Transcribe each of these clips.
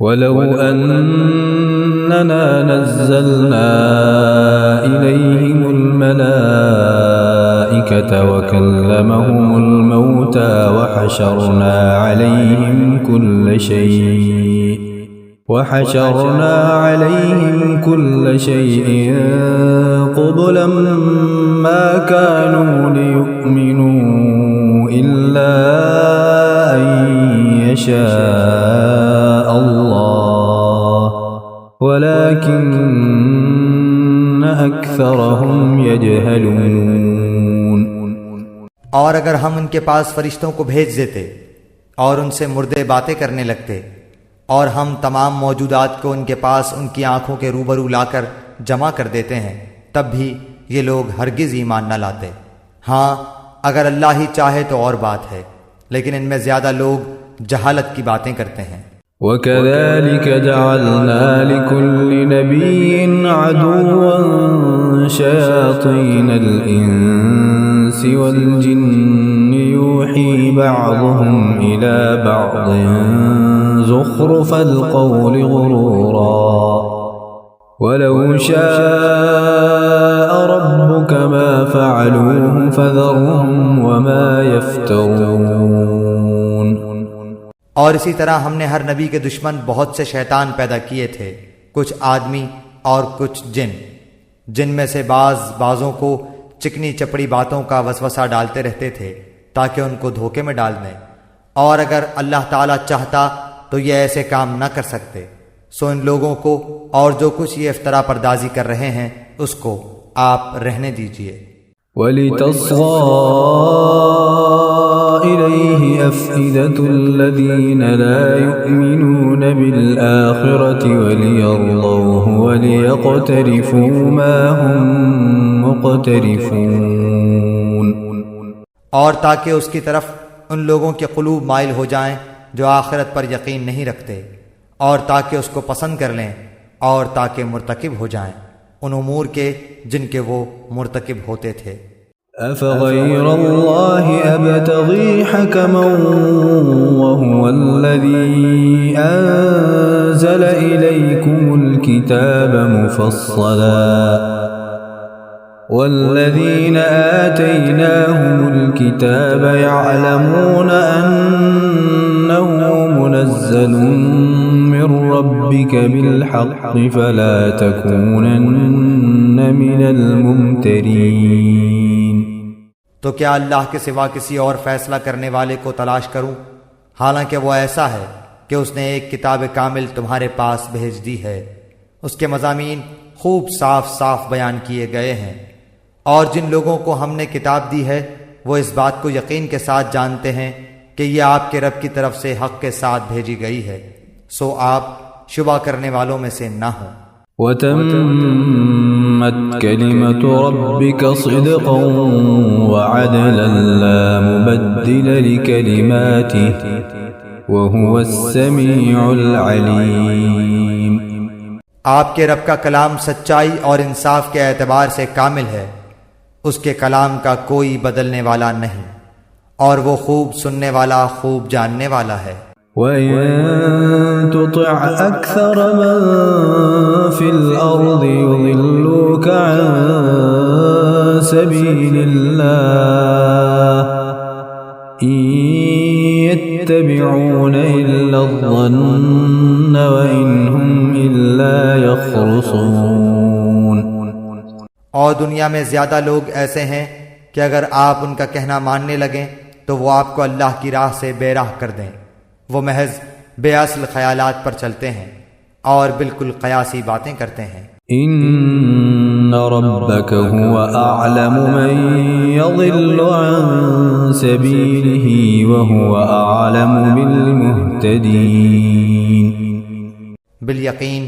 وَلَوْ أَنَّنَا نَزَّلْنَا إِلَيْهِمُ الْمَلَائِكَةَ وَكَلَّمَهُمُ الْمَوْتَى وَحَشَرْنَا عَلَيْهِمْ كُلَّ شَيْءٍ قُبُلًا مَا كَانُوا لِيُؤْمِنُوا إِلَّا أَن يَشَاءَ اللَّهُ وَلَكِنَّ أَكْثَرَهُمْ يَجْهَلُونَ۔ اور اگر ہم ان کے پاس فرشتوں کو بھیج دیتے اور ان سے مردے باتیں کرنے لگتے، اور ہم تمام موجودات کو ان کے پاس ان کی آنکھوں کے روبرو لا کر جمع کر دیتے ہیں، تب بھی یہ لوگ ہرگز ایمان نہ لاتے۔ ہاں اگر اللہ ہی چاہے تو اور بات ہے، لیکن ان میں زیادہ لوگ جہالت کی باتیں کرتے ہیں۔ وَكَذَلِكَ جَعَلْنَا لِكُلِّ نَبِيٍّ عَدُوًّا شَيَاطِينَ الْإِنسِ وَالْجِنِّ يُوحِي بَعْضُهُمْ إِلَى بَعْضٍ زُخْرُفَ الْقَوْلِ غُرُورًا وَلَوْ شَاءَ رَبُّكَ مَا فَعَلُوهُ فَذَرْهُمْ وَمَا يَفْتَرُونَ۔ اور اسی طرح ہم نے ہر نبی کے دشمن بہت سے شیطان پیدا کیے تھے، کچھ آدمی اور کچھ جن میں سے بعضوں کو چکنی چپڑی باتوں کا وسوسہ ڈالتے رہتے تھے تاکہ ان کو دھوکے میں ڈال دیں، اور اگر اللہ تعالیٰ چاہتا تو یہ ایسے کام نہ کر سکتے۔ سو ان لوگوں کو اور جو کچھ یہ افطرا پردازی کر رہے ہیں اس کو آپ رہنے دیجئے۔ وَلِتَصْغَىٰ إِلَيْهِ أَفْئِدَةُ الَّذِينَ لَا يُؤْمِنُونَ بِالْآخِرَةِ وَلِيَرْضَوْهُ وَلِيَقْتَرِفُوا مَا هُمْ مُقْتَرِفُونَ۔ اور تاکہ اس کی طرف ان لوگوں کے قلوب مائل ہو جائیں جو آخرت پر یقین نہیں رکھتے، اور تاکہ اس کو پسند کر لیں، اور تاکہ مرتکب ہو جائیں ان امور کے جن کے وہ مرتکب ہوتے تھے۔ أَفَغَيْرَ اللَّهِ أَبْتَغِي حَكَمًا وَهُوَ الَّذِي أَنزَلَ إِلَيْكُمُ الْكِتَابَ مُفَصَّلًا وَالَّذِينَ آتَيْنَاهُمُ الْكِتَابَ يَعْلَمُونَ أَنَّهُ مُنَزَّلٌ مِّن رَّبِّكَ بِالْحَقِّ فَلَا تَكُونَنَّ مِنَ الْمُمْتَرِينَ۔ تو کیا اللہ کے سوا کسی اور فیصلہ کرنے والے کو تلاش کروں، حالانکہ وہ ایسا ہے کہ اس نے ایک کتاب کامل تمہارے پاس بھیج دی ہے، اس کے مضامین خوب صاف صاف بیان کیے گئے ہیں، اور جن لوگوں کو ہم نے کتاب دی ہے وہ اس بات کو یقین کے ساتھ جانتے ہیں کہ یہ آپ کے رب کی طرف سے حق کے ساتھ بھیجی گئی ہے، سو آپ شبہ کرنے والوں میں سے نہ ہوں۔ وَتَمَّتْ كَلِمَةُ رَبِّكَ صِدْقًا وَعَدْلًا لَا مُبَدِّلَ لِكَلِمَاتِهِ وَهُوَ السَّمِيعُ الْعَلِيمُ۔ آپ کے رب کا کلام سچائی اور انصاف کے اعتبار سے کامل ہے، اس کے کلام کا کوئی بدلنے والا نہیں، اور وہ خوب سننے والا، خوب جاننے والا ہے۔ وَإِن تُطِعْ أَكْثَرَ مَن فِي الْأَرْضِ يُضِلُّوكَ عَن سَبِيلِ اللَّهِ إِن يَتَّبِعُونَ إِلَّا الظَّنَّ وَإِنْ هُمْ إِلَّا يَخْرُصُونَ۔ اور دنیا میں زیادہ لوگ ایسے ہیں کہ اگر آپ ان کا کہنا ماننے لگیں تو وہ آپ کو اللہ کی راہ سے بے راہ کر دیں، وہ محض بے اصل خیالات پر چلتے ہیں اور بالکل قیاسی باتیں کرتے ہیں۔ إِنَّ رَبَّكَ هُوَ أَعْلَمُ مَن يَضِلُّ عَن سَبِيلِهِ وَهُوَ أَعْلَمُ بِالْمُهْتَدِينَ۔ بالیقین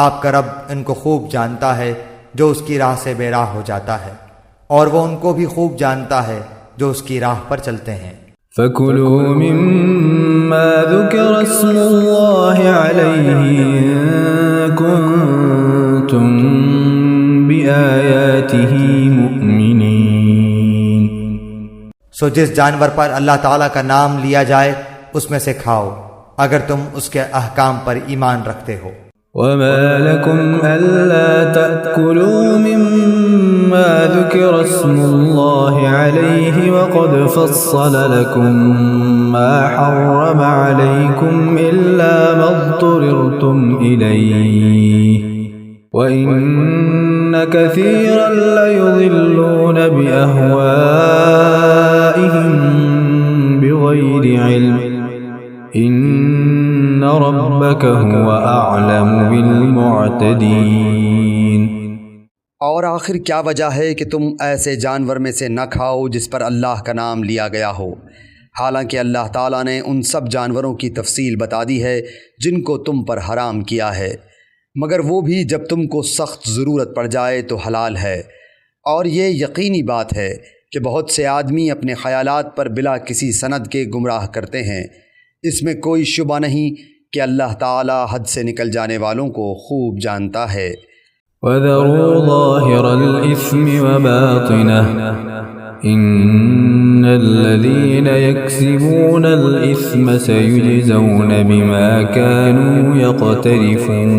آپ کا رب ان کو خوب جانتا ہے جو اس کی راہ سے بے راہ ہو جاتا ہے، اور وہ ان کو بھی خوب جانتا ہے جو اس کی راہ پر چلتے ہیں۔ فَكُلُوا مِمَّا ذُكِرَ اسْمُ اللَّهِ عَلَيْهِ إِن كُنتُم بِآيَاتِهِ مُؤْمِنِينَ۔ سو جس جانور پر اللہ تعالیٰ کا نام لیا جائے اس میں سے کھاؤ، اگر تم اس کے احکام پر ایمان رکھتے ہو۔ وما لكم ألا تأكلوا مما ذكر اسم الله عليه وقد فصل لكم ما حرم عليكم إلا ما اضطررتم إليه وإن كثيرا ليضلون بأهوائهم بغير علم ان ربک هو اعلم بالمعتدین۔ اور آخر کیا وجہ ہے کہ تم ایسے جانور میں سے نہ کھاؤ جس پر اللہ کا نام لیا گیا ہو، حالانکہ اللہ تعالیٰ نے ان سب جانوروں کی تفصیل بتا دی ہے جن کو تم پر حرام کیا ہے، مگر وہ بھی جب تم کو سخت ضرورت پڑ جائے تو حلال ہے۔ اور یہ یقینی بات ہے کہ بہت سے آدمی اپنے خیالات پر بلا کسی سند کے گمراہ کرتے ہیں، اس میں کوئی شبہ نہیں کہ اللہ تعالیٰ حد سے نکل جانے والوں کو خوب جانتا ہے۔ وَذَرُوا ظَاهِرَ الْإِثْمِ وَبَاطِنَهُ إِنَّ الَّذِينَ يَكْسِبُونَ الْإِثْمَ سَيُجْزَوْنَ بِمَا كَانُوا يَقْتَرِفُونَ۔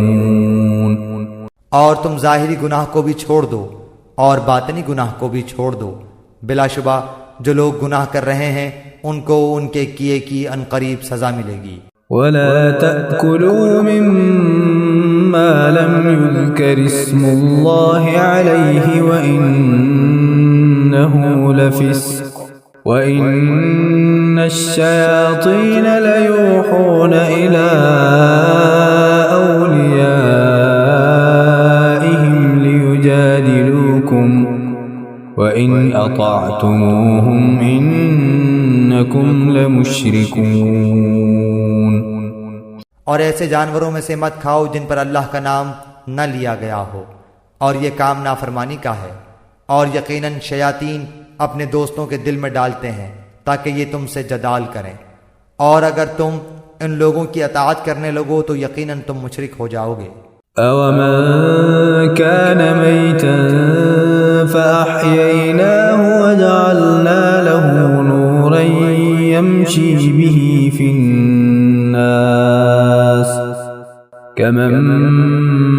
اور تم ظاہری گناہ کو بھی چھوڑ دو اور باطنی گناہ کو بھی چھوڑ دو، بلا شبہ جو لوگ گناہ کر رہے ہیں ان کو ان کے کیے کی عنقریب سزا ملے گی۔ وَلَا تَأْكُلُوا مِمَّا لَمْ يُذْكَرِ اسْمُ اللَّهِ عَلَيْهِ وَإِنَّهُ لَفِسْقٌ وَإِنَّ الشَّيَاطِينَ لَيُوحُونَ إِلَىٰ أَوْلِيَائِهِمْ لِيُجَادِلُوكُمْ وَإِنْ أَطَعْتُمُوهُمْ إِنَّكُمْ لَمُشْرِكُونَ۔ اور ایسے جانوروں میں سے مت کھاؤ جن پر اللہ کا نام نہ لیا گیا ہو، اور یہ کام نافرمانی کا ہے، اور یقیناً شیاطین اپنے دوستوں کے دل میں ڈالتے ہیں تاکہ یہ تم سے جدال کریں، اور اگر تم ان لوگوں کی اطاعت کرنے لگو تو یقیناً تم مشرک ہو جاؤ گے۔ أَوَمَنْ كَانَ مَيْتًا فَأَحْيَيْنَاهُ وَجَعَلْنَا لَهُ نُورًا يَمْشِي بِهِ فِي النَّاسِ كَمَنْ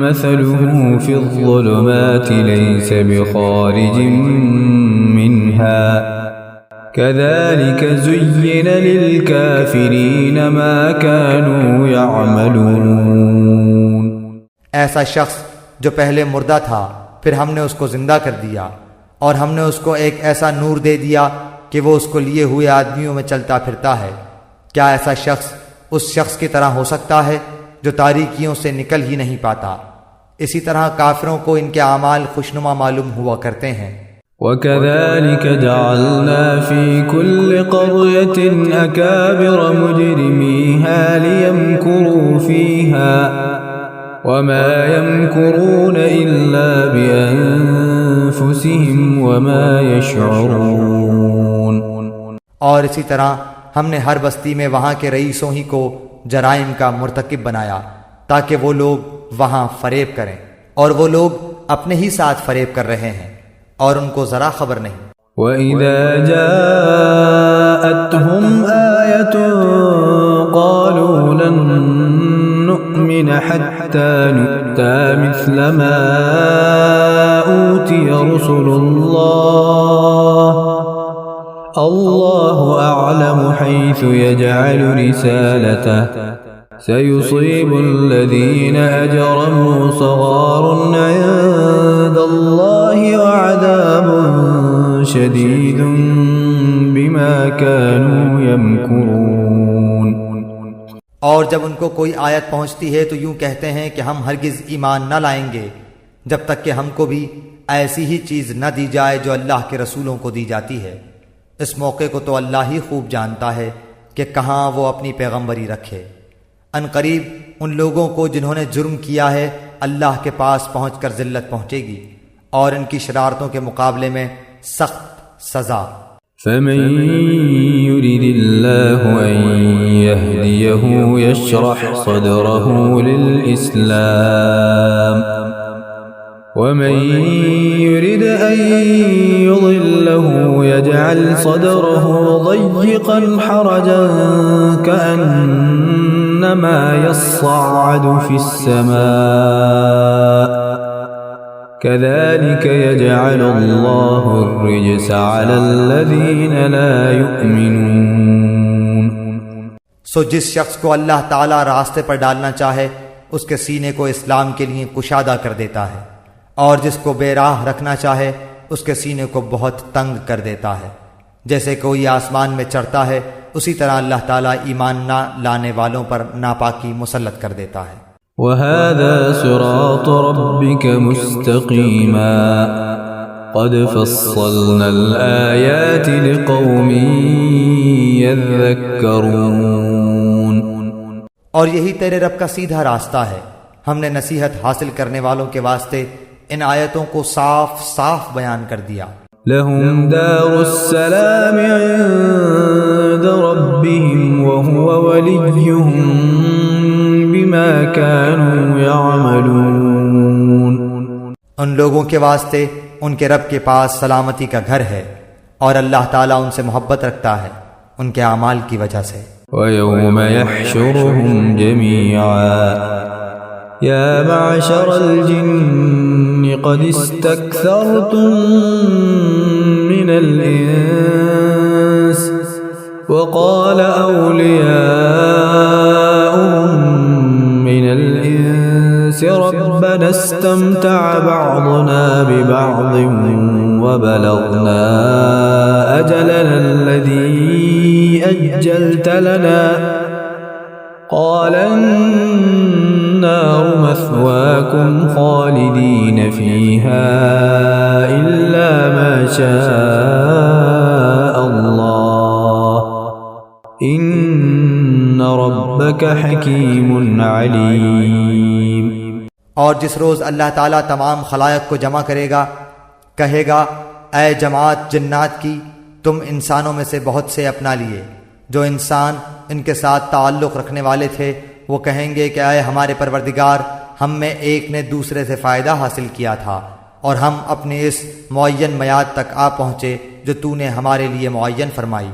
مَثَلُهُ فِي الظُّلُمَاتِ لَيْسَ بِخَارِجٍ مِنْهَا كَذَلِكَ زُيِّنَ لِلْكَافِرِينَ مَا كَانُوا يَعْمَلُونَ۔ ایسا شخص جو پہلے مردہ تھا پھر ہم نے اس کو زندہ کر دیا، اور ہم نے اس کو ایک ایسا نور دے دیا کہ وہ اس کو لیے ہوئے آدمیوں میں چلتا پھرتا ہے۔ کیا ایسا شخص اس شخص کی طرح ہو سکتا ہے جو تاریکیوں سے نکل ہی نہیں پاتا؟ اسی طرح کافروں کو ان کے اعمال خوشنما معلوم ہوا کرتے ہیں۔ وَكَذَلِكَ جَعَلْنَا فِي كُلِّ قَرْيَةٍ أَكَابِرَ مُجْرِمِيهَا لِيَمْكُرُوا فِيهَا وَمَا يَمْكُرُونَ إِلَّا بِأَنفُسِهِمْ وَمَا يَشْعُرُونَ۔ اور اسی طرح ہم نے ہر بستی میں وہاں کے رئیسوں ہی کو جرائم کا مرتکب بنایا تاکہ وہ لوگ وہاں فریب کریں، اور وہ لوگ اپنے ہی ساتھ فریب کر رہے ہیں اور ان کو ذرا خبر نہیں۔ وَإِذَا جَاءَتْهُمْ آيَةٌ قَالُوا لَن نُّؤْمِنَ حَتَّى نُؤْتَىٰ مِثْلَ مَا أُوتِيَ رُسُلُ اللَّهُ أَعْلَمُ حَيْثُ يَجْعَلُ رِسَالَتَهُ سَيُصِيبُ الَّذِينَ أَجْرَمُوا صَغَارٌ عِندَ اللَّهِ وَعَذَابٌ شَدِيدٌ بِمَا كَانُوا يَمْكُرُونَ۔ اور جب ان کو کوئی آیت پہنچتی ہے تو یوں کہتے ہیں کہ ہم ہرگز ایمان نہ لائیں گے جب تک کہ ہم کو بھی ایسی ہی چیز نہ دی جائے جو اللہ کے رسولوں کو دی جاتی ہے۔ اس موقع کو تو اللہ ہی خوب جانتا ہے کہ کہاں وہ اپنی پیغمبری رکھے۔ ان قریب ان لوگوں کو جنہوں نے جرم کیا ہے اللہ کے پاس پہنچ کر ذلت پہنچے گی اور ان کی شرارتوں کے مقابلے میں سخت سزا۔ فَمَن يُرِدِ اللَّهُ أَن يَهْدِيَهُ يَشْرَحْ صَدْرَهُ لِلْإِسْلَامِ وَمَن يُرِدْ أَن يُضِلَّهُ يَجْعَلْ صَدْرَهُ ضَيِّقًا حَرَجًا كَأَنَّمَا إنما يصعد في السماء كذلك يجعل الله الرجس على الذين لا يؤمنون. سو جس شخص کو اللہ تعالیٰ راستے پر ڈالنا چاہے اس کے سینے کو اسلام کے لیے کشادہ کر دیتا ہے، اور جس کو بے راہ رکھنا چاہے اس کے سینے کو بہت تنگ کر دیتا ہے. جیسے کوئی آسمان میں چڑھتا ہے اسی طرح اللہ تعالیٰ ایمان نہ لانے والوں پر ناپاکی مسلط کر دیتا ہے. وهذا صراط ربك مستقيما قد فصلنا الآيات لقوم يذكرون. اور یہی تیرے رب کا سیدھا راستہ ہے، ہم نے نصیحت حاصل کرنے والوں کے واسطے ان آیتوں کو صاف صاف بیان کر دیا. لهم دار السلام عند ربهم وهو وليهم بما كانوا يعملون. ان لوگوں کے واسطے ان کے رب کے پاس سلامتی کا گھر ہے، اور اللہ تعالیٰ ان سے محبت رکھتا ہے ان کے اعمال کی وجہ سے. ويوم يحشرهم جميعا يا معشر الجن قد استكثرتم من الإنس وقال أولياؤهم من الإنس ربنا استمتع بعضنا ببعض وبلغنا أجلنا الذي أجلت لنا قال النار مثواكم خالدين فيها إلا ما شاء الله إن ربك حكيم عليم. اور جس روز اللہ تعالیٰ تمام خلائق کو جمع کرے گا کہے گا اے جماعت جنات کی، تم انسانوں میں سے بہت سے اپنا لیے. جو انسان ان کے ساتھ تعلق رکھنے والے تھے وہ کہیں گے کہ اے ہمارے پروردگار، ہم میں ایک نے دوسرے سے فائدہ حاصل کیا تھا اور ہم اپنے اس معین میعاد تک آ پہنچے جو تو نے ہمارے لیے معین فرمائی.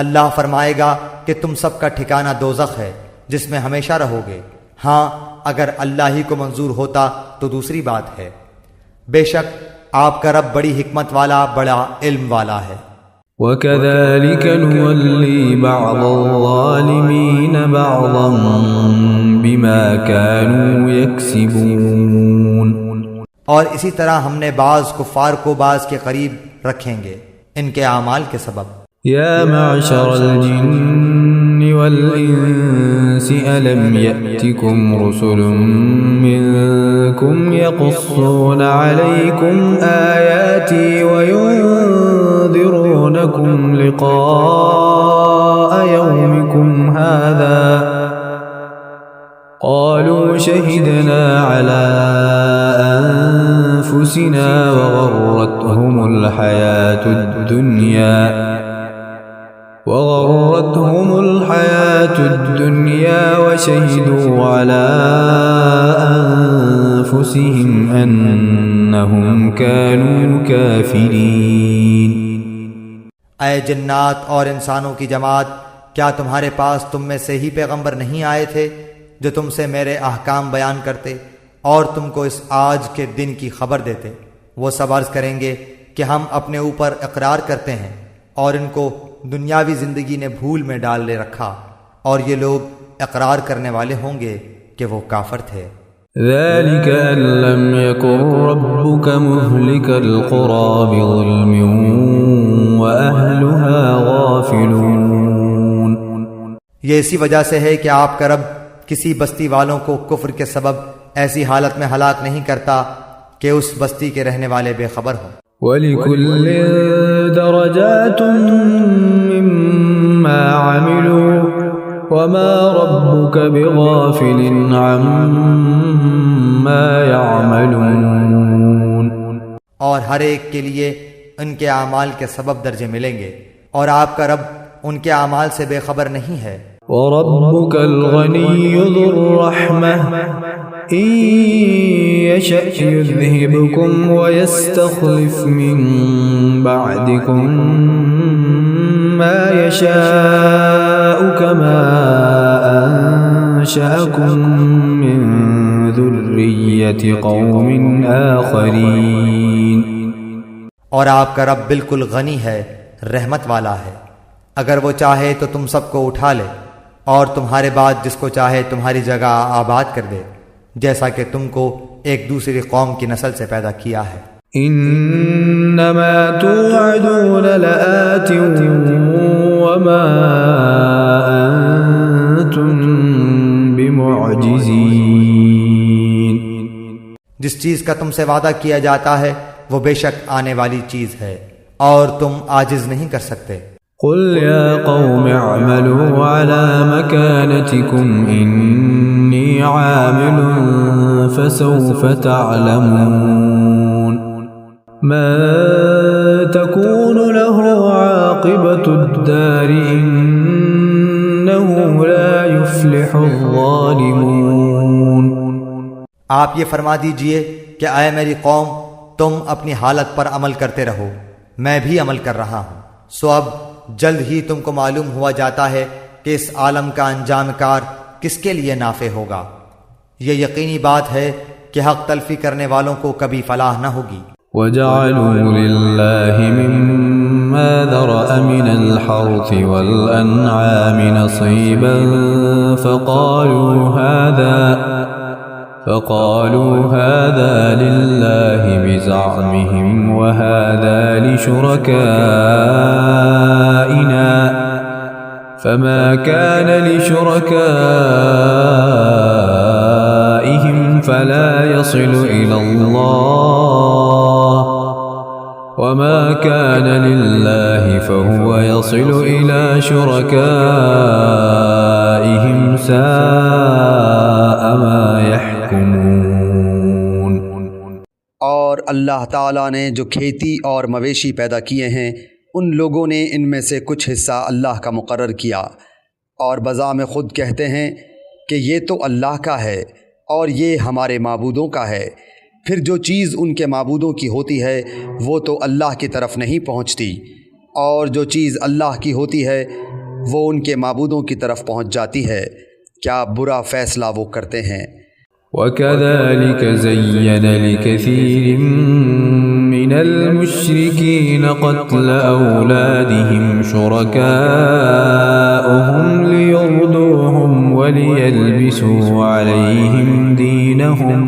اللہ فرمائے گا کہ تم سب کا ٹھکانہ دوزخ ہے جس میں ہمیشہ رہو گے. ہاں اگر اللہ ہی کو منظور ہوتا تو دوسری بات ہے. بے شک آپ کا رب بڑی حکمت والا، بڑا علم والا ہے. وَكَذَلِكَ نُوَلِّي بَعْضَ الظَّالِمِينَ بَعْضًا بِمَا كَانُوا يَكْسِبُونَ. اور اسی طرح ہم نے بعض کفار کو بعض کے قریب رکھیں گے ان کے اعمال کے سبب. يا معشر الجن والإنس ألم يأتكم رسل منكم يقصون عليكم آياتي وينذرونكم لقاء يومكم هذا قالوا شهدنا على أنفسنا وغرتهم الحياة الدنيا وشهدوا على أنفسهم أنهم كانوا كافرين. اے جنات اور انسانوں کی جماعت، کیا تمہارے پاس تم میں سے ہی پیغمبر نہیں آئے تھے جو تم سے میرے احکام بیان کرتے اور تم کو اس آج کے دن کی خبر دیتے؟ وہ سب عرض کریں گے کہ ہم اپنے اوپر اقرار کرتے ہیں اور ان کو دنیاوی زندگی نے بھول میں ڈال لے رکھا، اور یہ لوگ اقرار کرنے والے ہوں گے کہ وہ کافر تھے. ذلك أن لم يكن ربك مهلك القرى بظلم وأهلها غافلون. یہ اسی وجہ سے ہے کہ آپ کا رب کسی بستی والوں کو کفر کے سبب ایسی حالت میں ہلاک نہیں کرتا کہ اس بستی کے رہنے والے بے خبر ہوں. وَلِكُلٍّ دَرَجَاتٌ مِّمَّا عَمِلُوا وَمَا رَبُّكَ بِغَافِلٍ عَمَّا يَعْمَلُونَ. اور ہر ایک کے لیے ان کے اعمال کے سبب درجے ملیں گے، اور آپ کا رب ان کے اعمال سے بے خبر نہیں ہے. وَرَبُّكَ الْغَنِيُّ ذُو الرَّحْمَةِ إِن يَشَأْ يُذْهِبْكُمْ وَيَسْتَخْلِفْ مِن بَعْدِكُم مَّا يَشَاءُ كَمَا أنشأكم من ذرية قوم آخرين اور آپ کا رب بالکل غنی ہے، رحمت والا ہے، اگر وہ چاہے تو تم سب کو اٹھا لے اور تمہارے بعد جس کو چاہے تمہاری جگہ آباد کر دے، جیسا کہ تم کو ایک دوسری قوم کی نسل سے پیدا کیا ہے۔ انما توعدون لآت وما انتم بمعجزین، جس چیز کا تم سے وعدہ کیا جاتا ہے وہ بے شک آنے والی چیز ہے اور تم عاجز نہیں کر سکتے۔ قل يا قوم اعملوا على مكانتكم إني عامل فسوف تعلمون من تكون له عاقبة الدار إنه لا يفلح الظالمون۔ آپ یہ فرما دیجئے کہ اے میری قوم، تم اپنی حالت پر عمل کرتے رہو، میں بھی عمل کر رہا ہوں، سو اب جلد ہی تم کو معلوم ہوا جاتا ہے کہ اس عالم کا انجام کار کس کے لیے نافع ہوگا۔ یہ یقینی بات ہے کہ حق تلفی کرنے والوں کو کبھی فلاح نہ ہوگی۔ وَجَعَلُوا لِلَّهِ مِمَّا ذَرَأَ مِنَ الْحَرْثِ وَالْأَنْعَامِ نَصِيبًا فقالوا هذا لله بزعمهم وهذا لشركائنا فما كان لشركائهم فلا يصل إلى الله وما كان لله فهو يصل إلى شركائهم ساء ما يحكمون۔ اور اللہ تعالیٰ نے جو کھیتی اور مویشی پیدا کیے ہیں ان لوگوں نے ان میں سے کچھ حصہ اللہ کا مقرر کیا اور بذام خود کہتے ہیں کہ یہ تو اللہ کا ہے اور یہ ہمارے معبودوں کا ہے، پھر جو چیز ان کے معبودوں کی ہوتی ہے وہ تو اللہ کی طرف نہیں پہنچتی، اور جو چیز اللہ کی ہوتی ہے وہ ان کے معبودوں کی طرف پہنچ جاتی ہے، کیا برا فیصلہ وہ کرتے ہیں۔ وَكَذَلِكَ زَيَّنَ لِكَثِيرٍ مِّنَ الْمُشْرِكِينَ قَتْلَ أَوْلَادِهِمْ شُرَكَاؤُهُمْ لِيُرْدُوهُمْ وَلِيَلْبِسُوا عَلَيْهِمْ دِينَهُمْ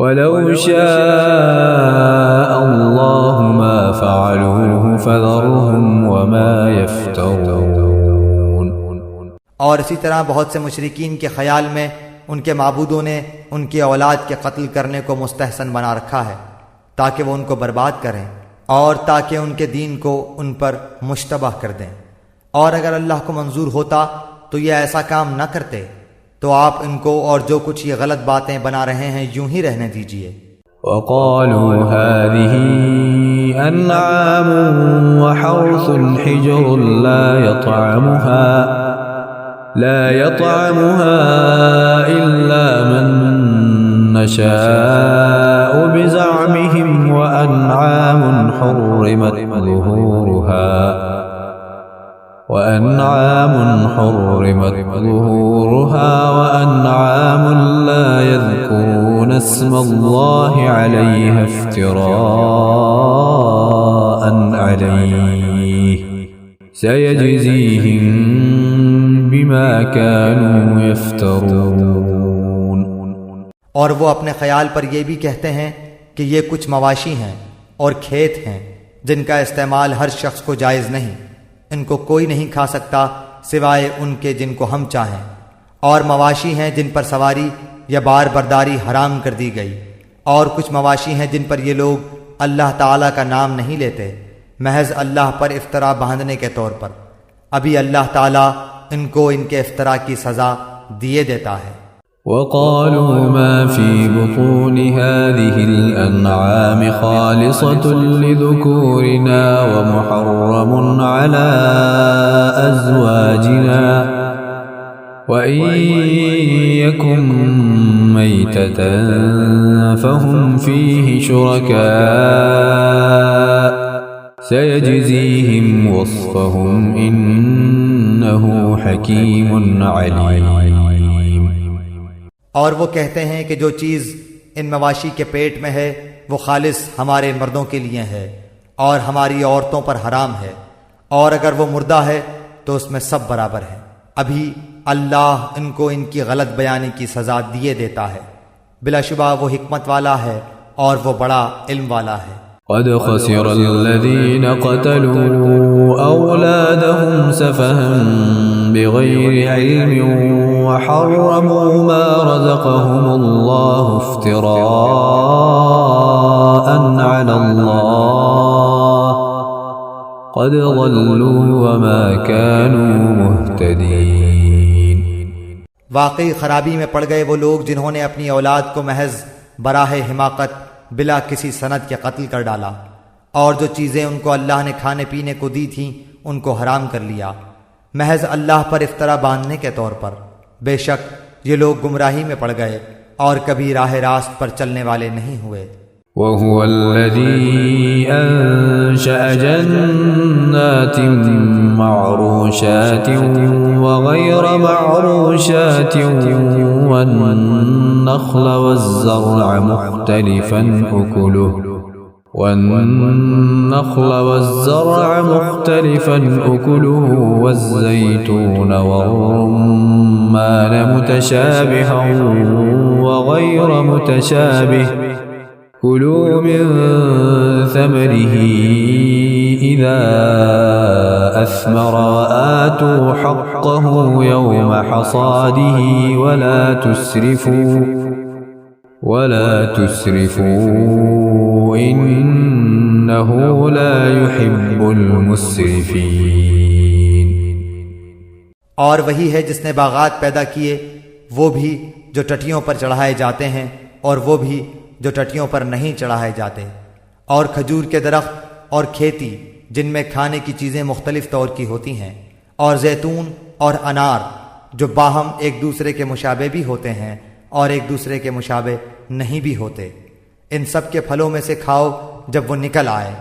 وَلَوْ شَاءَ اللَّهُ مَا فَعَلُوهُ فَذَرْهُمْ وَمَا يَفْتَرُونَ۔ اور اسی طرح بہت سے مشرکین کے خیال میں ان کے معبودوں نے ان کی اولاد کے قتل کرنے کو مستحسن بنا رکھا ہے تاکہ وہ ان کو برباد کریں اور تاکہ ان کے دین کو ان پر مشتبہ کر دیں، اور اگر اللہ کو منظور ہوتا تو یہ ایسا کام نہ کرتے، تو آپ ان کو اور جو کچھ یہ غلط باتیں بنا رہے ہیں یوں ہی رہنے دیجئے۔ وَقَالُوا هَذِهِ أَنْعَامٌ وَحَرْثٌ حِجْرٌ لا يطعمها إلا من نشاء بزعمهم وأنعام حرمت ظهورها وأنعام لا يذكرون اسم الله عليها افتراء عليه سيجزيهم بما كانوا يفترون۔ اور وہ اپنے خیال پر یہ بھی کہتے ہیں کہ یہ کچھ مواشی ہیں اور کھیت ہیں جن کا استعمال ہر شخص کو جائز نہیں، ان کو کوئی نہیں کھا سکتا سوائے ان کے جن کو ہم چاہیں، اور مواشی ہیں جن پر سواری یا بار برداری حرام کر دی گئی، اور کچھ مواشی ہیں جن پر یہ لوگ اللہ تعالیٰ کا نام نہیں لیتے محض اللہ پر افطرا باندھنے کے طور پر، ابھی اللہ تعالیٰ ان کو ان کے افطرا کی سزا دیے دیتا ہے۔ وقالوا ما في بطون هذه الأنعام خالصة لذكورنا ومحرم على أزواجنا وإن يكن ميتة فهم فيه شركاء سيجزيهم وصفهم إنه حكيم عليم۔ اور وہ کہتے ہیں کہ جو چیز ان مواشی کے پیٹ میں ہے وہ خالص ہمارے مردوں کے لیے ہے اور ہماری عورتوں پر حرام ہے، اور اگر وہ مردہ ہے تو اس میں سب برابر ہے۔ ابھی اللہ ان کو ان کی غلط بیانی کی سزا دیے دیتا ہے، بلا شبہ وہ حکمت والا ہے اور وہ بڑا علم والا ہے۔ قد خسر الذين قتلوا أولادهم سفها بغير علم وحرموا ما رزقهم الله افتراء على الله قد ضلوا وما كانوا مهتدين۔ واقعی خرابی میں پڑ گئے وہ لوگ جنہوں نے اپنی اولاد کو محض براہ حماقت بلا کسی سند کے قتل کر ڈالا، اور جو چیزیں ان کو اللہ نے کھانے پینے کو دی تھیں ان کو حرام کر لیا محض اللہ پر افطرا باندھنے کے طور پر۔ بے شک یہ لوگ گمراہی میں پڑ گئے اور کبھی راہ راست پر چلنے والے نہیں ہوئے۔ وهو الذي أنشأ جنات معروشات وغير معروشات والنخل والزرع مختلفا أكله والزيتون والرمان متشابها وغير متشابه كلوا من ثمره إذا أثمر وآتوا حقه يوم حصاده ولا تسرفوا إنه لا يحب المسرفين۔ اور وہی ہے جس نے باغات پیدا کیے، وہ بھی جو ٹٹیوں پر چڑھائے جاتے ہیں اور وہ بھی جو ٹٹیوں پر نہیں چڑھائے جاتے، اور کھجور کے درخت اور کھیتی جن میں کھانے کی چیزیں مختلف طور کی ہوتی ہیں، اور زیتون اور انار جو باہم ایک دوسرے کے مشابہ بھی ہوتے ہیں اور ایک دوسرے کے مشابہ نہیں بھی ہوتے۔ ان سب کے پھلوں میں سے کھاؤ جب وہ نکل آئے،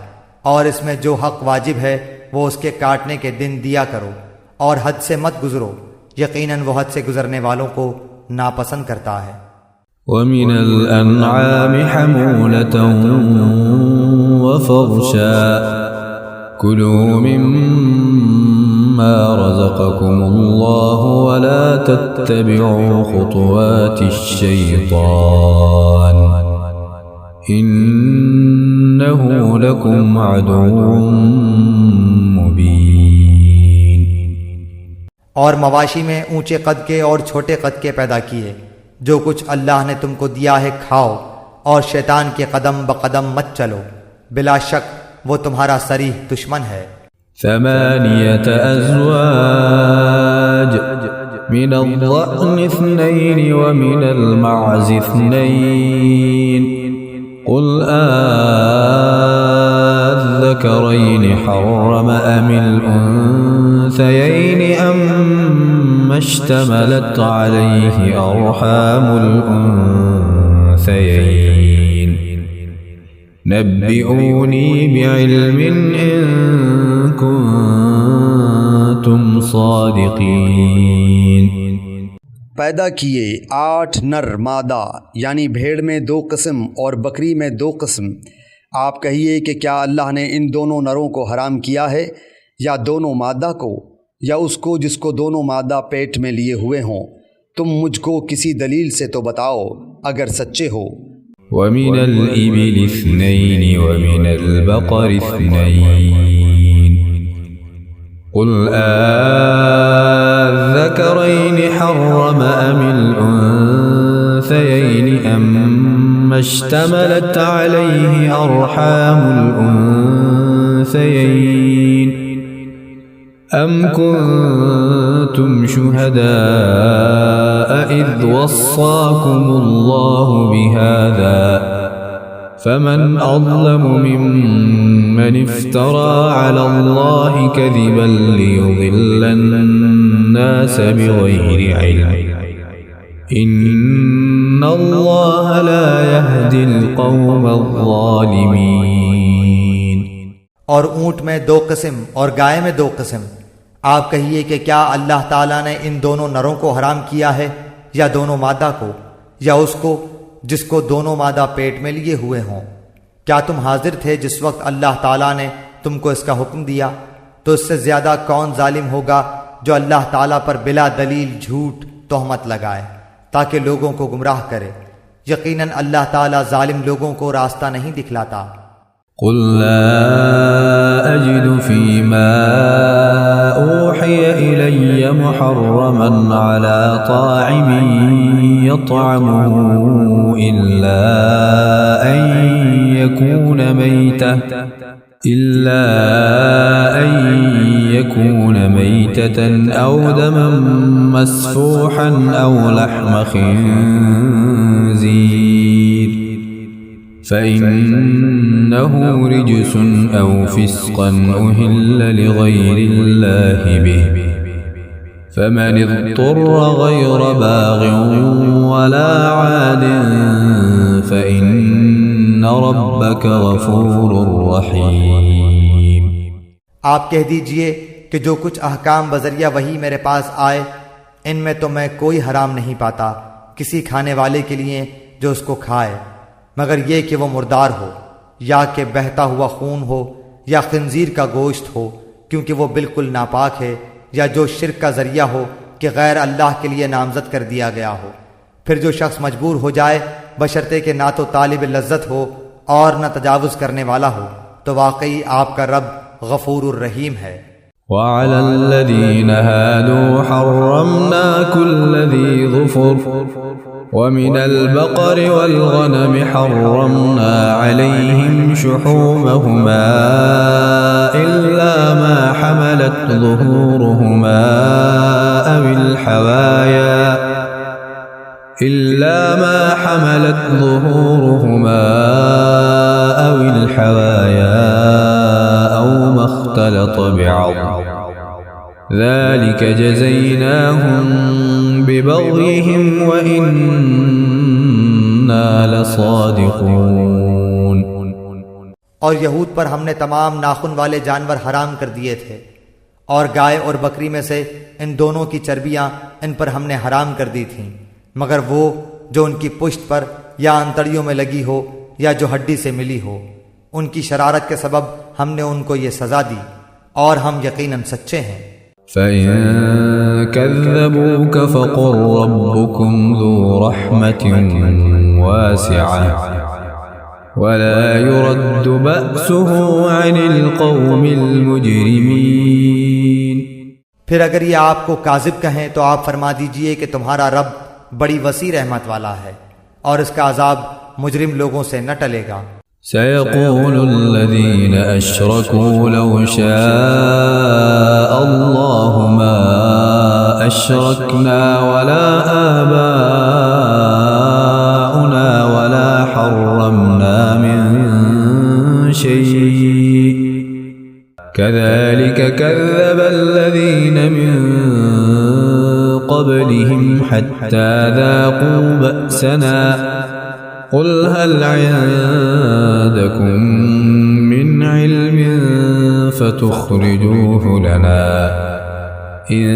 اور اس میں جو حق واجب ہے وہ اس کے کاٹنے کے دن دیا کرو، اور حد سے مت گزرو، یقیناً وہ حد سے گزرنے والوں کو ناپسند کرتا ہے۔ ومن الأنعام حمولة وفرشا كلوا مما رزقكم الله ولا تتبعوا خطوات الشيطان إنه لكم عدو مبين۔ اور مواشی میں اونچے قد کے اور چھوٹے قد کے پیدا کیے، جو کچھ اللہ نے تم کو دیا ہے کھاؤ، اور شیطان کے قدم بقدم مت چلو، بلا شک وہ تمہارا صریح دشمن ہے۔ 8 أزواج من الضأن 2 ومن المعز 2 قل الذكرين حرم أم الأنثيين أما اشتملت عليه أرحام الأنثيين نبئوني بعلم إن كنتم صادقين۔ پیدا کیے 8 نر مادہ، یعنی بھیڑ میں 2 قسم اور بکری میں 2 قسم۔ آپ کہیے کہ کیا اللہ نے ان دونوں نروں کو حرام کیا ہے، یا دونوں مادہ کو، یا اس کو جس کو دونوں مادہ پیٹ میں لیے ہوئے ہوں؟ تم مجھ کو کسی دلیل سے تو بتاؤ اگر سچے ہو۔ ومن الإبل 2 ومن البقر 2 قل الذكرين حرم أم الأنثيين أما اشتملت عليه أرحام الأنثيين أم كنتم شهداء إذ وصاكم الله بهذا فمن أظلم ممن افترى على الله كذبا ليضل الناس بغير علم إن الله لا يهدي القوم الظالمين۔ اور اونٹ میں 2 قسم اور گائے میں 2 قسم۔ آپ کہیے کہ کیا اللہ تعالیٰ نے ان دونوں نروں کو حرام کیا ہے یا دونوں مادہ کو؟ یا اس کو جس کو دونوں مادہ پیٹ میں لیے ہوئے ہوں؟ کیا تم حاضر تھے جس وقت اللہ تعالیٰ نے تم کو اس کا حکم دیا؟ تو اس سے زیادہ کون ظالم ہوگا جو اللہ تعالیٰ پر بلا دلیل جھوٹ تہمت لگائے تاکہ لوگوں کو گمراہ کرے؟ یقیناً اللہ تعالیٰ ظالم لوگوں کو راستہ نہیں دکھلاتا۔ قل لا أجد فيما أوحي إلي محرما على طاعم يطعمه إلا أن يكون ميتة أو دما مسفوحا أو لحم خنزير فإنه رجس أو فسقا أهل لغير الله به فمن اضطر غير باغ ولا عاد فإن ربك غفور رحيم۔ آپ کہہ دیجئے کہ جو کچھ احکام بذریعہ وحی میرے پاس آئے ان میں تو میں کوئی حرام نہیں پاتا کسی کھانے والے کے لیے جو اس کو کھائے، مگر یہ کہ وہ مردار ہو، یا کہ بہتا ہوا خون ہو، یا خنزیر کا گوشت ہو کیونکہ وہ بالکل ناپاک ہے، یا جو شرک کا ذریعہ ہو کہ غیر اللہ کے لیے نامزد کر دیا گیا ہو۔ پھر جو شخص مجبور ہو جائے بشرطے کہ نہ تو طالب لذت ہو اور نہ تجاوز کرنے والا ہو، تو واقعی آپ کا رب غفور الرحیم ہے۔ وعلى الذين هادوا حرمنا كل ذي ظفر ومن البقر والغنم حرمنا عليهم شحومهما إلا ما حملت ظهورهما أو الحوايا أو ما اختلط بعظم ذلك جزيناهم ببغيهم وإنا لصادقون۔ اور یہود پر ہم نے تمام ناخن والے جانور حرام کر دیے تھے، اور گائے اور بکری میں سے ان دونوں کی چربیاں ان پر ہم نے حرام کر دی تھیں، مگر وہ جو ان کی پشت پر یا انتڑیوں میں لگی ہو یا جو ہڈی سے ملی ہو، ان کی شرارت کے سبب ہم نے ان کو یہ سزا دی، اور ہم یقیناً سچے ہیں۔ فَإِن كَذَّبُوكَ فَقُلْ رَبُّكُمْ ذُو رَحْمَةٍ وَاسِعَةٍ وَلَا يُرَدُّ بَأْسُهُ عَنِ الْقَوْمِ الْمُجْرِمِينَ۔ پھر اگر یہ آپ کو کاذب کہیں تو آپ فرما دیجئے کہ تمہارا رب بڑی وسیع رحمت والا ہے، اور اس کا عذاب مجرم لوگوں سے نہ ٹلے گا۔ سيقول الذين أشركوا لو شاء الله ما أشركنا ولا آباؤنا ولا حرمنا من شيء كذلك كذب الذين من قبلهم حتى ذاقوا بأسنا قل هل عندكم من علم فتخرجوه لنا إن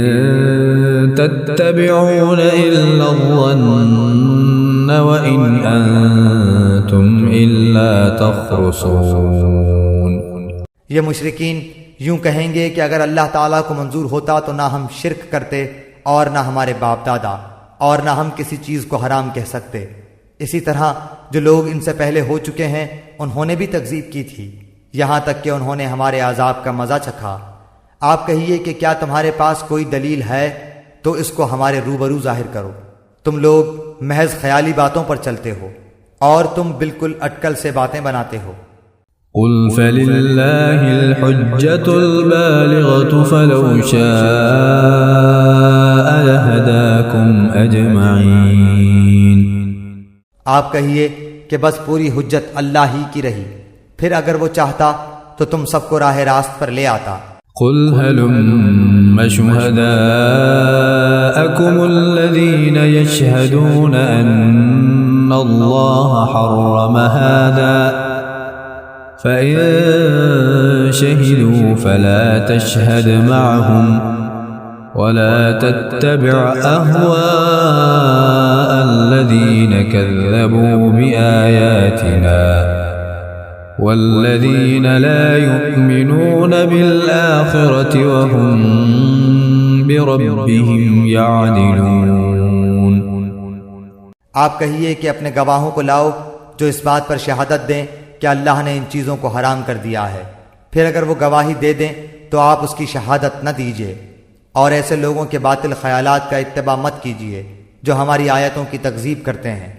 تتبعون إلا الظن وإن أنتم إلا تخرصون۔ یہ مشرکین یوں کہیں گے کہ اگر اللہ تعالیٰ کو منظور ہوتا تو نہ ہم شرک کرتے اور نہ ہمارے باپ دادا، اور نہ ہم کسی چیز کو حرام کہہ سکتے۔ اسی طرح جو لوگ ان سے پہلے ہو چکے ہیں انہوں نے بھی تکذیب کی تھی، یہاں تک کہ انہوں نے ہمارے عذاب کا مزہ چکھا۔ آپ کہیے کہ کیا تمہارے پاس کوئی دلیل ہے تو اس کو ہمارے روبرو ظاہر کرو۔ تم لوگ محض خیالی باتوں پر چلتے ہو اور تم بالکل اٹکل سے باتیں بناتے ہو۔ قل فللہ الحجة البالغة فلو شاء لهداكم أجمعين۔ آپ کہیے کہ بس پوری حجت اللہ ہی کی رہی، پھر اگر وہ چاہتا تو تم سب کو راہ راست پر لے آتا۔ قل هلم شهداءكم الذين يشهدون أن الله حرم هذا فإن شهدوا فلا تشهد معهم ولا تتبع أهواء الذين كذبوا بآياتنا والذين لا يؤمنون بالآخرة وهم بربهم يعدلون۔ آپ کہیے کہ اپنے گواہوں کو لاؤ جو اس بات پر شہادت دیں کہ اللہ نے ان چیزوں کو حرام کر دیا ہے، پھر اگر وہ گواہی دے دیں تو آپ اس کی شہادت نہ دیجیے، اور ایسے لوگوں کے باطل خیالات کا اتباع مت کیجیے جو ہماری آیتوں کی تکذیب کرتے ہیں،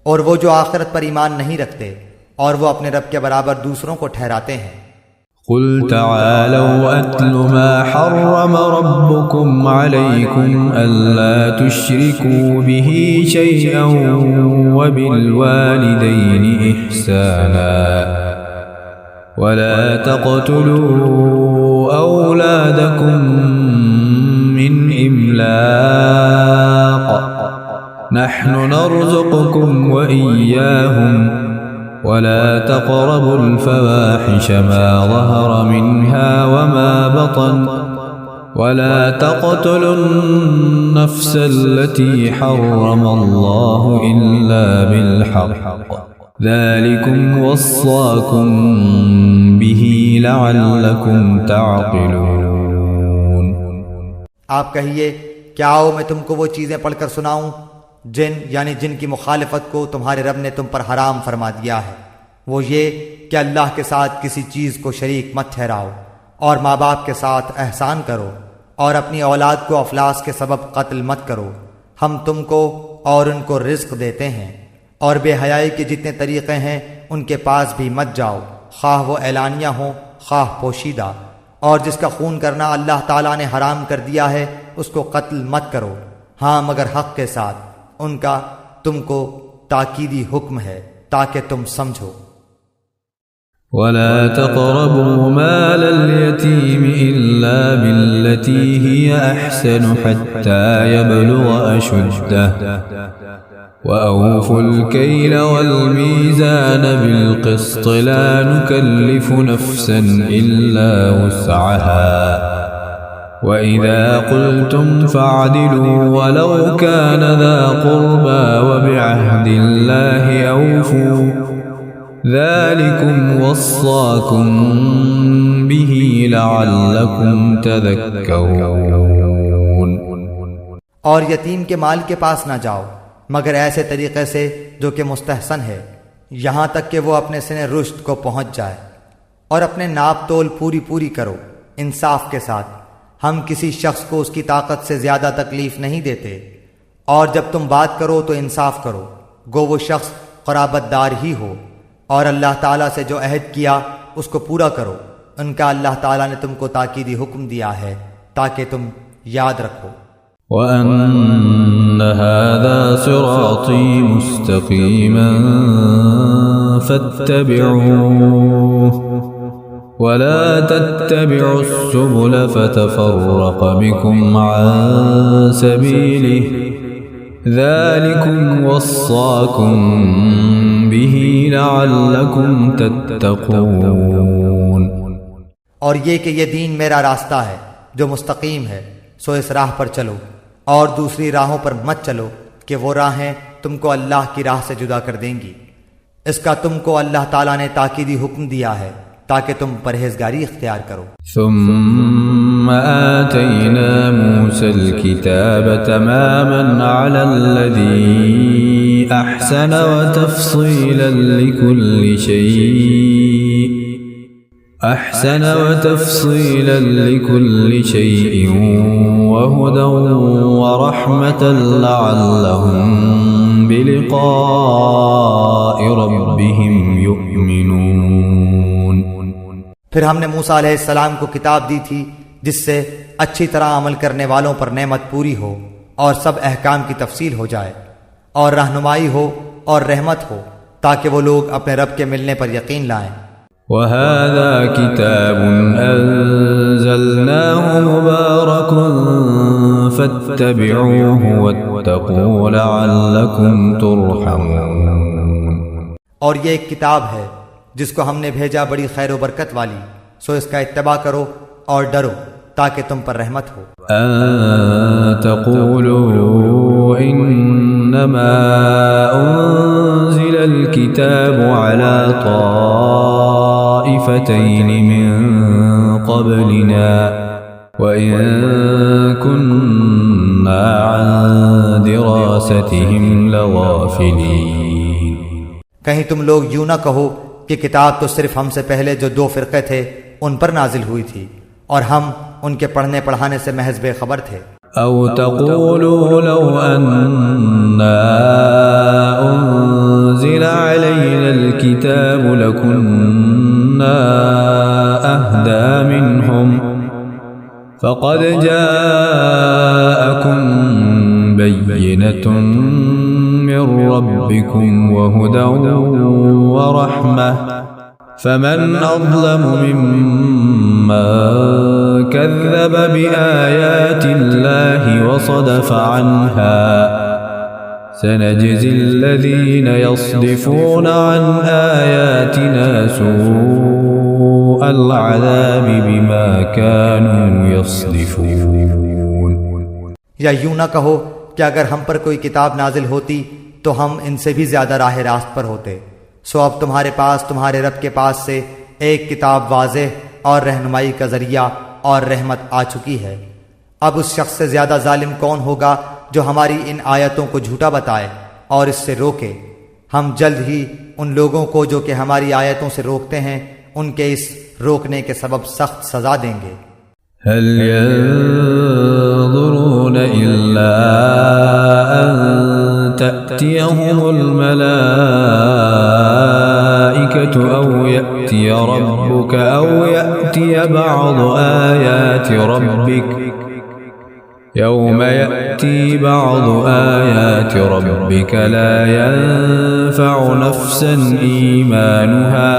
اور وہ جو آخرت پر ایمان نہیں رکھتے اور وہ اپنے رب کے برابر دوسروں کو ٹھہراتے ہیں۔ قل تعالوا أتل ما حرم ربكم عليكم ألا تشركوا به شيئا وبالوالدين إحسانا ولا تقتلوا أولادكم من إملاق نحن نرزقكم وإياهم ولا تقربوا الفواحش ما ظهر منها وما بطن ولا تقتلوا النفس التي حرم الله إلا بالحق ذلكم وصاكم به لعلكم تعقلون۔ آپ کہیے کیا آؤ میں تم کو وہ چیزیں پڑھ کر سناؤں جن یعنی جن کی مخالفت کو تمہارے رب نے تم پر حرام فرما دیا ہے، وہ یہ کہ اللہ کے ساتھ کسی چیز کو شریک مت ٹھہراؤ، اور ماں باپ کے ساتھ احسان کرو، اور اپنی اولاد کو افلاس کے سبب قتل مت کرو، ہم تم کو اور ان کو رزق دیتے ہیں، اور بے حیائی کے جتنے طریقے ہیں ان کے پاس بھی مت جاؤ، خواہ وہ اعلانیہ ہوں خواہ پوشیدہ، اور جس کا خون کرنا اللہ تعالیٰ نے حرام کر دیا ہے اس کو قتل مت کرو، ہاں مگر حق کے ساتھ، ان کا تم کو تاکیدی حکم ہے تاکہ تم سمجھو۔ ولا تقربوا مال اليتيم إلا بالتي هي أحسن حتى يبلغ أشده وأوفوا الكيل والميزان بالقسط لا نكلف نفسا إلا وسعها وَإِذَا قُلْتُمْ فَاعْدِلُوا وَلَوْ كَانَ ذَا قُرْبَى وَبِعَهْدِ اللَّهِ أَوْفُوا ذَلِكُمْ وَصَّاكُمْ بِهِ لَعَلَّكُمْ تَذَكَّرُونَ۔ اور یتیم کے مال کے پاس نہ جاؤ مگر ایسے طریقے سے جو کہ مستحسن ہے، یہاں تک کہ وہ اپنے سن رشد کو پہنچ جائے، اور اپنے ناپ تول پوری کرو انصاف کے ساتھ۔ ہم کسی شخص کو اس کی طاقت سے زیادہ تکلیف نہیں دیتے، اور جب تم بات کرو تو انصاف کرو، گو وہ شخص قرابت دار ہی ہو، اور اللہ تعالیٰ سے جو عہد کیا اس کو پورا کرو، ان کا اللہ تعالیٰ نے تم کو تاکیدی حکم دیا ہے تاکہ تم یاد رکھو۔ وَأَنَّ هَذَا صِرَاطِي مُسْتَقِيمًا فَاتَّبِعُوهُ وَلَا تَتَّبِعُوا السُّبُلَ فَتَفَرَّقَ بِكُمْ عَن سَبِيلِهِ ذَلِكُمْ وَصَّاكُمْ بِهِ لَعَلَّكُمْ تَتَّقُونَ۔ اور یہ کہ یہ دین میرا راستہ ہے جو مستقیم ہے، سو اس راہ پر چلو، اور دوسری راہوں پر مت چلو کہ وہ راہیں تم کو اللہ کی راہ سے جدا کر دیں گی۔ اس کا تم کو اللہ تعالیٰ نے تاکیدی حکم دیا ہے تاکہ تم پرہیزگاری اختیار کرو۔ ثم آتينا موسى الكتاب تماما على الذي أحسن وتفصيلا لكل شيء وهدى ورحمة لعلهم بلقاء ربهم يؤمنون۔ پھر ہم نے موسیٰ علیہ السلام کو کتاب دی تھی جس سے اچھی طرح عمل کرنے والوں پر نعمت پوری ہو اور سب احکام کی تفصیل ہو جائے، اور رہنمائی ہو اور رحمت ہو تاکہ وہ لوگ اپنے رب کے ملنے پر یقین لائیں۔ وَهَذَا كِتَابٌ أَنزَلْنَاهُ مُبَارَكٌ فَاتَّبِعُوهُ وَاتَّقُوا لَعَلَّكُمْ تُرْحَمُونَ۔ اور یہ ایک کتاب ہے جس کو ہم نے بھیجا بڑی خیر و برکت والی، سو اس کا اتباع کرو اور ڈرو تاکہ تم پر رحمت ہو۔ أن تقولوا إنما أنزل الكتاب على طائفتين من قبلنا وإن كنا عن دراستهم لغافلين۔ کہیں تم لوگ یوں نہ کہو کہ کتاب تو صرف ہم سے پہلے جو 2 فرقے تھے ان پر نازل ہوئی تھی اور ہم ان کے پڑھنے پڑھانے سے محض بے خبر تھے۔ أو تقولوا لو أنا أنزل علينا الكتاب لكنا أهدى منهم فقد جاءكم بينة من ربكم وهدى ورحمة فمن أظلم ممن كذب بآيات الله وصدف عنها سنجزي الذين يصدفون عن آياتنا سوء العذاب بما كانوا يصدفون۔ یا یوں نہ کہو کہ اگر ہم پر کوئی کتاب نازل ہوتی تو ہم ان سے بھی زیادہ راہ راست پر ہوتے۔ سو اب تمہارے پاس تمہارے رب کے پاس سے ایک کتاب واضح اور رہنمائی کا ذریعہ اور رحمت آ چکی ہے۔ اب اس شخص سے زیادہ ظالم کون ہوگا جو ہماری ان آیتوں کو جھوٹا بتائے اور اس سے روکے۔ ہم جلد ہی ان لوگوں کو جو کہ ہماری آیتوں سے روکتے ہیں ان کے اس روکنے کے سبب سخت سزا دیں گے۔ هل ينظرون إلا أن تأتيهم الملائكة أو يأتي ربك أو يأتي بعض آيات ربك يوم يأتي بعض آيات ربك لا ينفع نفسا إيمانها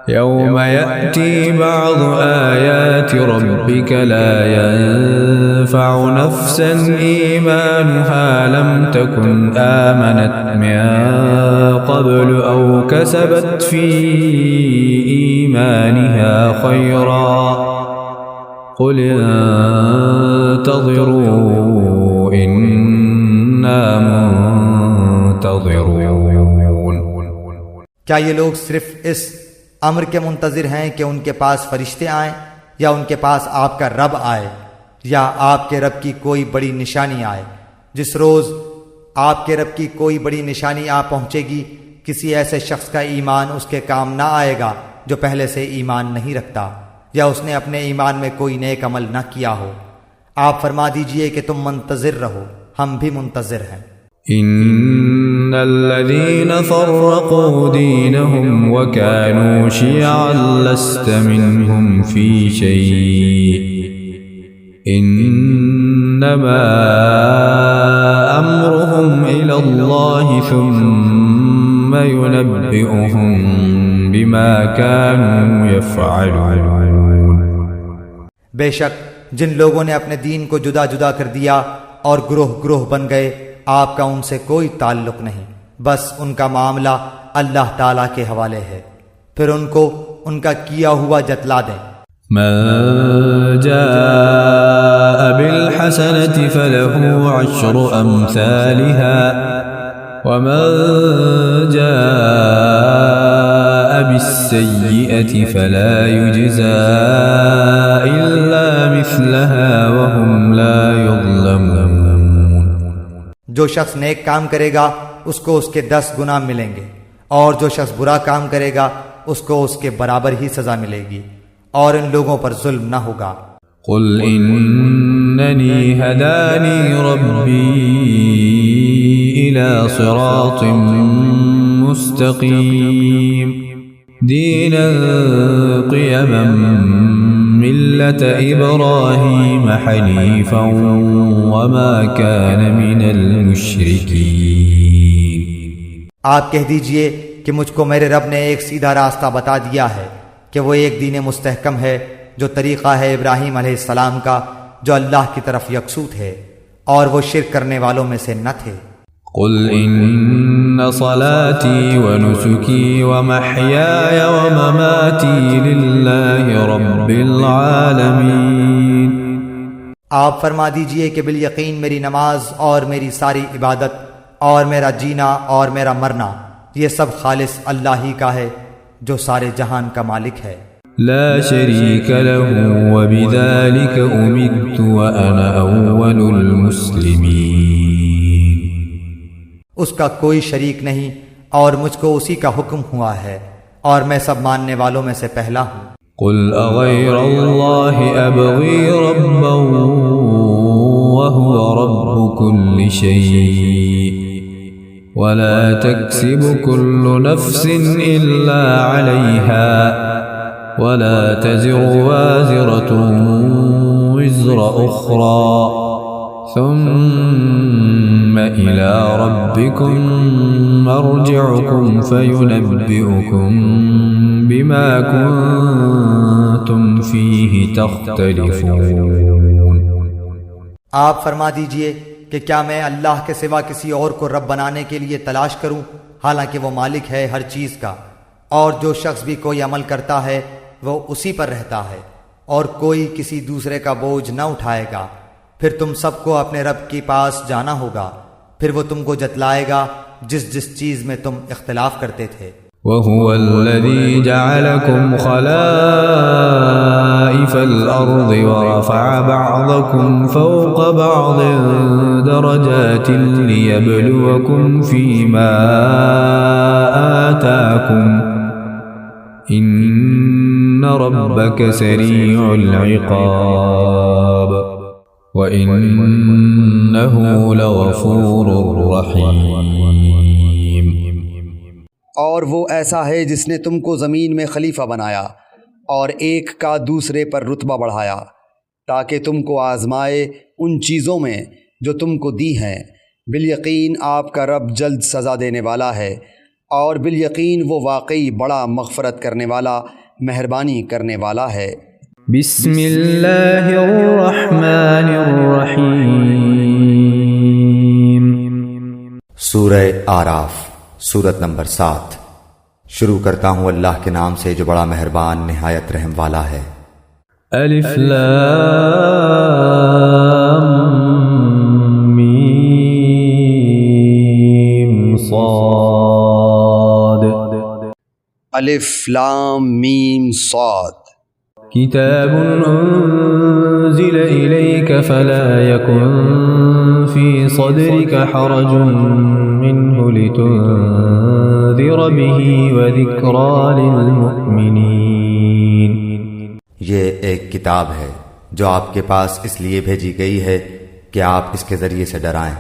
يوم يأتي بعض آيات ربك لا ينفع نفسا إيمانها لم تكن آمنت من قبل أو كسبت في إيمانها خيرا قل انتظروا إنا منتظرون۔ کیا یہ لوگ صرف اس امر کے منتظر ہیں کہ ان کے پاس فرشتے آئیں یا ان کے پاس آپ کا رب آئے یا آپ کے رب کی کوئی بڑی نشانی آئے؟ جس روز آپ کے رب کی کوئی بڑی نشانی آ پہنچے گی کسی ایسے شخص کا ایمان اس کے کام نہ آئے گا جو پہلے سے ایمان نہیں رکھتا یا اس نے اپنے ایمان میں کوئی نیک عمل نہ کیا ہو۔ آپ فرما دیجئے کہ تم منتظر رہو، ہم بھی منتظر ہیں۔ إن الذين فرقوا دينهم وكانوا شيعا لست منهم في شيء إنما أمرهم إلى الله ثم ينبئهم بما كانوا يفعلون۔ بے شک جن لوگوں نے اپنے دین کو جدا جدا کر دیا اور گروہ گروہ بن گئے آپ کا ان سے کوئی تعلق نہیں، بس ان کا معاملہ اللہ تعالیٰ کے حوالے ہے، پھر ان کو ان کا کیا ہوا جتلا دیں۔ من جاء بالحسنة فله 10 أمثالها ومن جاء بالسيئة فلا يجزى إلا مثلها وهم لا يظلمون۔ جو شخص نیک کام کرے گا اس کو اس کے 10 گنا ملیں گے، اور جو شخص برا کام کرے گا اس کو اس کے برابر ہی سزا ملے گی، اور ان لوگوں پر ظلم نہ ہوگا۔ قل إنني هداني ربي إلى صراط مستقيم دينا قيما ملة إبراهيم حنيفا وما كان من المشركين۔ آپ کہہ دیجئے کہ مجھ کو میرے رب نے ایک سیدھا راستہ بتا دیا ہے کہ وہ ایک دین مستحکم ہے جو طریقہ ہے ابراہیم علیہ السلام کا، جو اللہ کی طرف یکسو تھے اور وہ شرک کرنے والوں میں سے نہ تھے۔ قل إن صلاتي ونسكي ومحياي ومماتي لله رب العالمين۔ آپ فرما دیجئے کہ بالیقین میری نماز اور میری ساری عبادت اور میرا جینا اور میرا مرنا یہ سب خالص اللہ ہی کا ہے جو سارے جہان کا مالک ہے۔ لا شريك له وبذلك أمرت وأنا أول المسلمين۔ اس کا کوئی شریک نہیں اور مجھ کو اسی کا حکم ہوا ہے اور میں سب ماننے والوں میں سے پہلا ہوں۔ قل أغير الله أبغي ربا وهو رب كل شيء ولا تكسب كل نفس إلا عليها ولا تزر وازرة وزر أخرى ثم إلى ربكم مرجعكم فينبئكم بما كنتم فيه تختلفون۔ آپ فرما دیجئے کہ کیا میں اللہ کے سوا کسی اور کو رب بنانے کے لیے تلاش کروں، حالانکہ وہ مالک ہے ہر چیز کا، اور جو شخص بھی کوئی عمل کرتا ہے وہ اسی پر رہتا ہے، اور کوئی کسی دوسرے کا بوجھ نہ اٹھائے گا۔ پھر تم سب کو اپنے رب کے پاس جانا ہوگا، پھر وہ تم کو جتلائے گا جس جس چیز میں تم اختلاف کرتے تھے۔ وهو الذي جعلكم خلائف الأرض ورفع بعضكم فوق بعض درجات ليبلوكم فيما آتاكم إن ربك سريع العقاب وَإِنَّهُ لَغَفُورٌ رَحِيمٌ۔ اور وہ ایسا ہے جس نے تم کو زمین میں خلیفہ بنایا اور ایک کا دوسرے پر رتبہ بڑھایا تاکہ تم کو آزمائے ان چیزوں میں جو تم کو دی ہیں۔ بالیقین آپ کا رب جلد سزا دینے والا ہے، اور بالیقین وہ واقعی بڑا مغفرت کرنے والا، مہربانی کرنے والا ہے۔ بسم اللہ الرحمن الرحیم۔ سورہ آراف، سورت نمبر 7۔ شروع کرتا ہوں اللہ کے نام سے جو بڑا مہربان نہایت رحم والا ہے۔ الف لام میم صاد۔ الف لام میم صاد۔ کتاب انزل الیک فلا یکن فی صدرک حرج منه لتنذر به وذکرى للمؤمنین۔ یہ ایک کتاب ہے جو آپ کے پاس اس لیے بھیجی گئی ہے کہ آپ اس کے ذریعے سے ڈرائیں،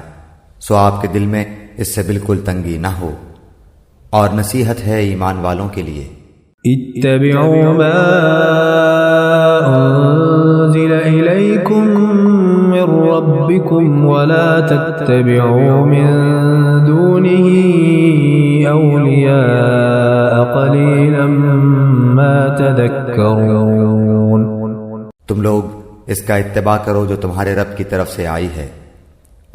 سو آپ کے دل میں اس سے بالکل تنگی نہ ہو، اور نصیحت ہے ایمان والوں کے لیے۔ اتبعوا ما انزل الیکم من ربکم ولا تتبعوا من دونه اولیاء قلیلا ما تذکرون۔ تم لوگ اس کا اتباع کرو جو تمہارے رب کی طرف سے آئی ہے،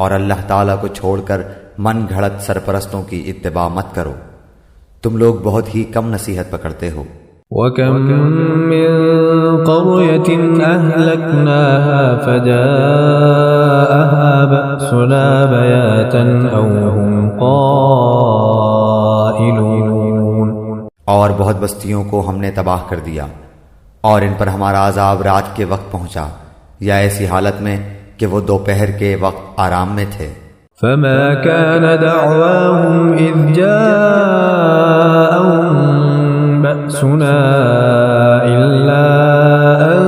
اور اللہ تعالیٰ کو چھوڑ کر من گھڑت سرپرستوں کی اتباع مت کرو، تم لوگ بہت ہی کم نصیحت پکڑتے ہو۔ وَكَم مِّن قَرْيَةٍ أَهْلَكْنَاهَا فَجَاءَهَا بَأْسُنَا بَيَاتًا أَوْ هُمْ قَائِلُونَ۔ اور بہت بستیوں کو ہم نے تباہ کر دیا، اور ان پر ہمارا عذاب رات کے وقت پہنچا، یا ایسی حالت میں کہ وہ دوپہر کے وقت آرام میں تھے۔ فما كان دعواهم إذ جاءهم بأسنا إلا أن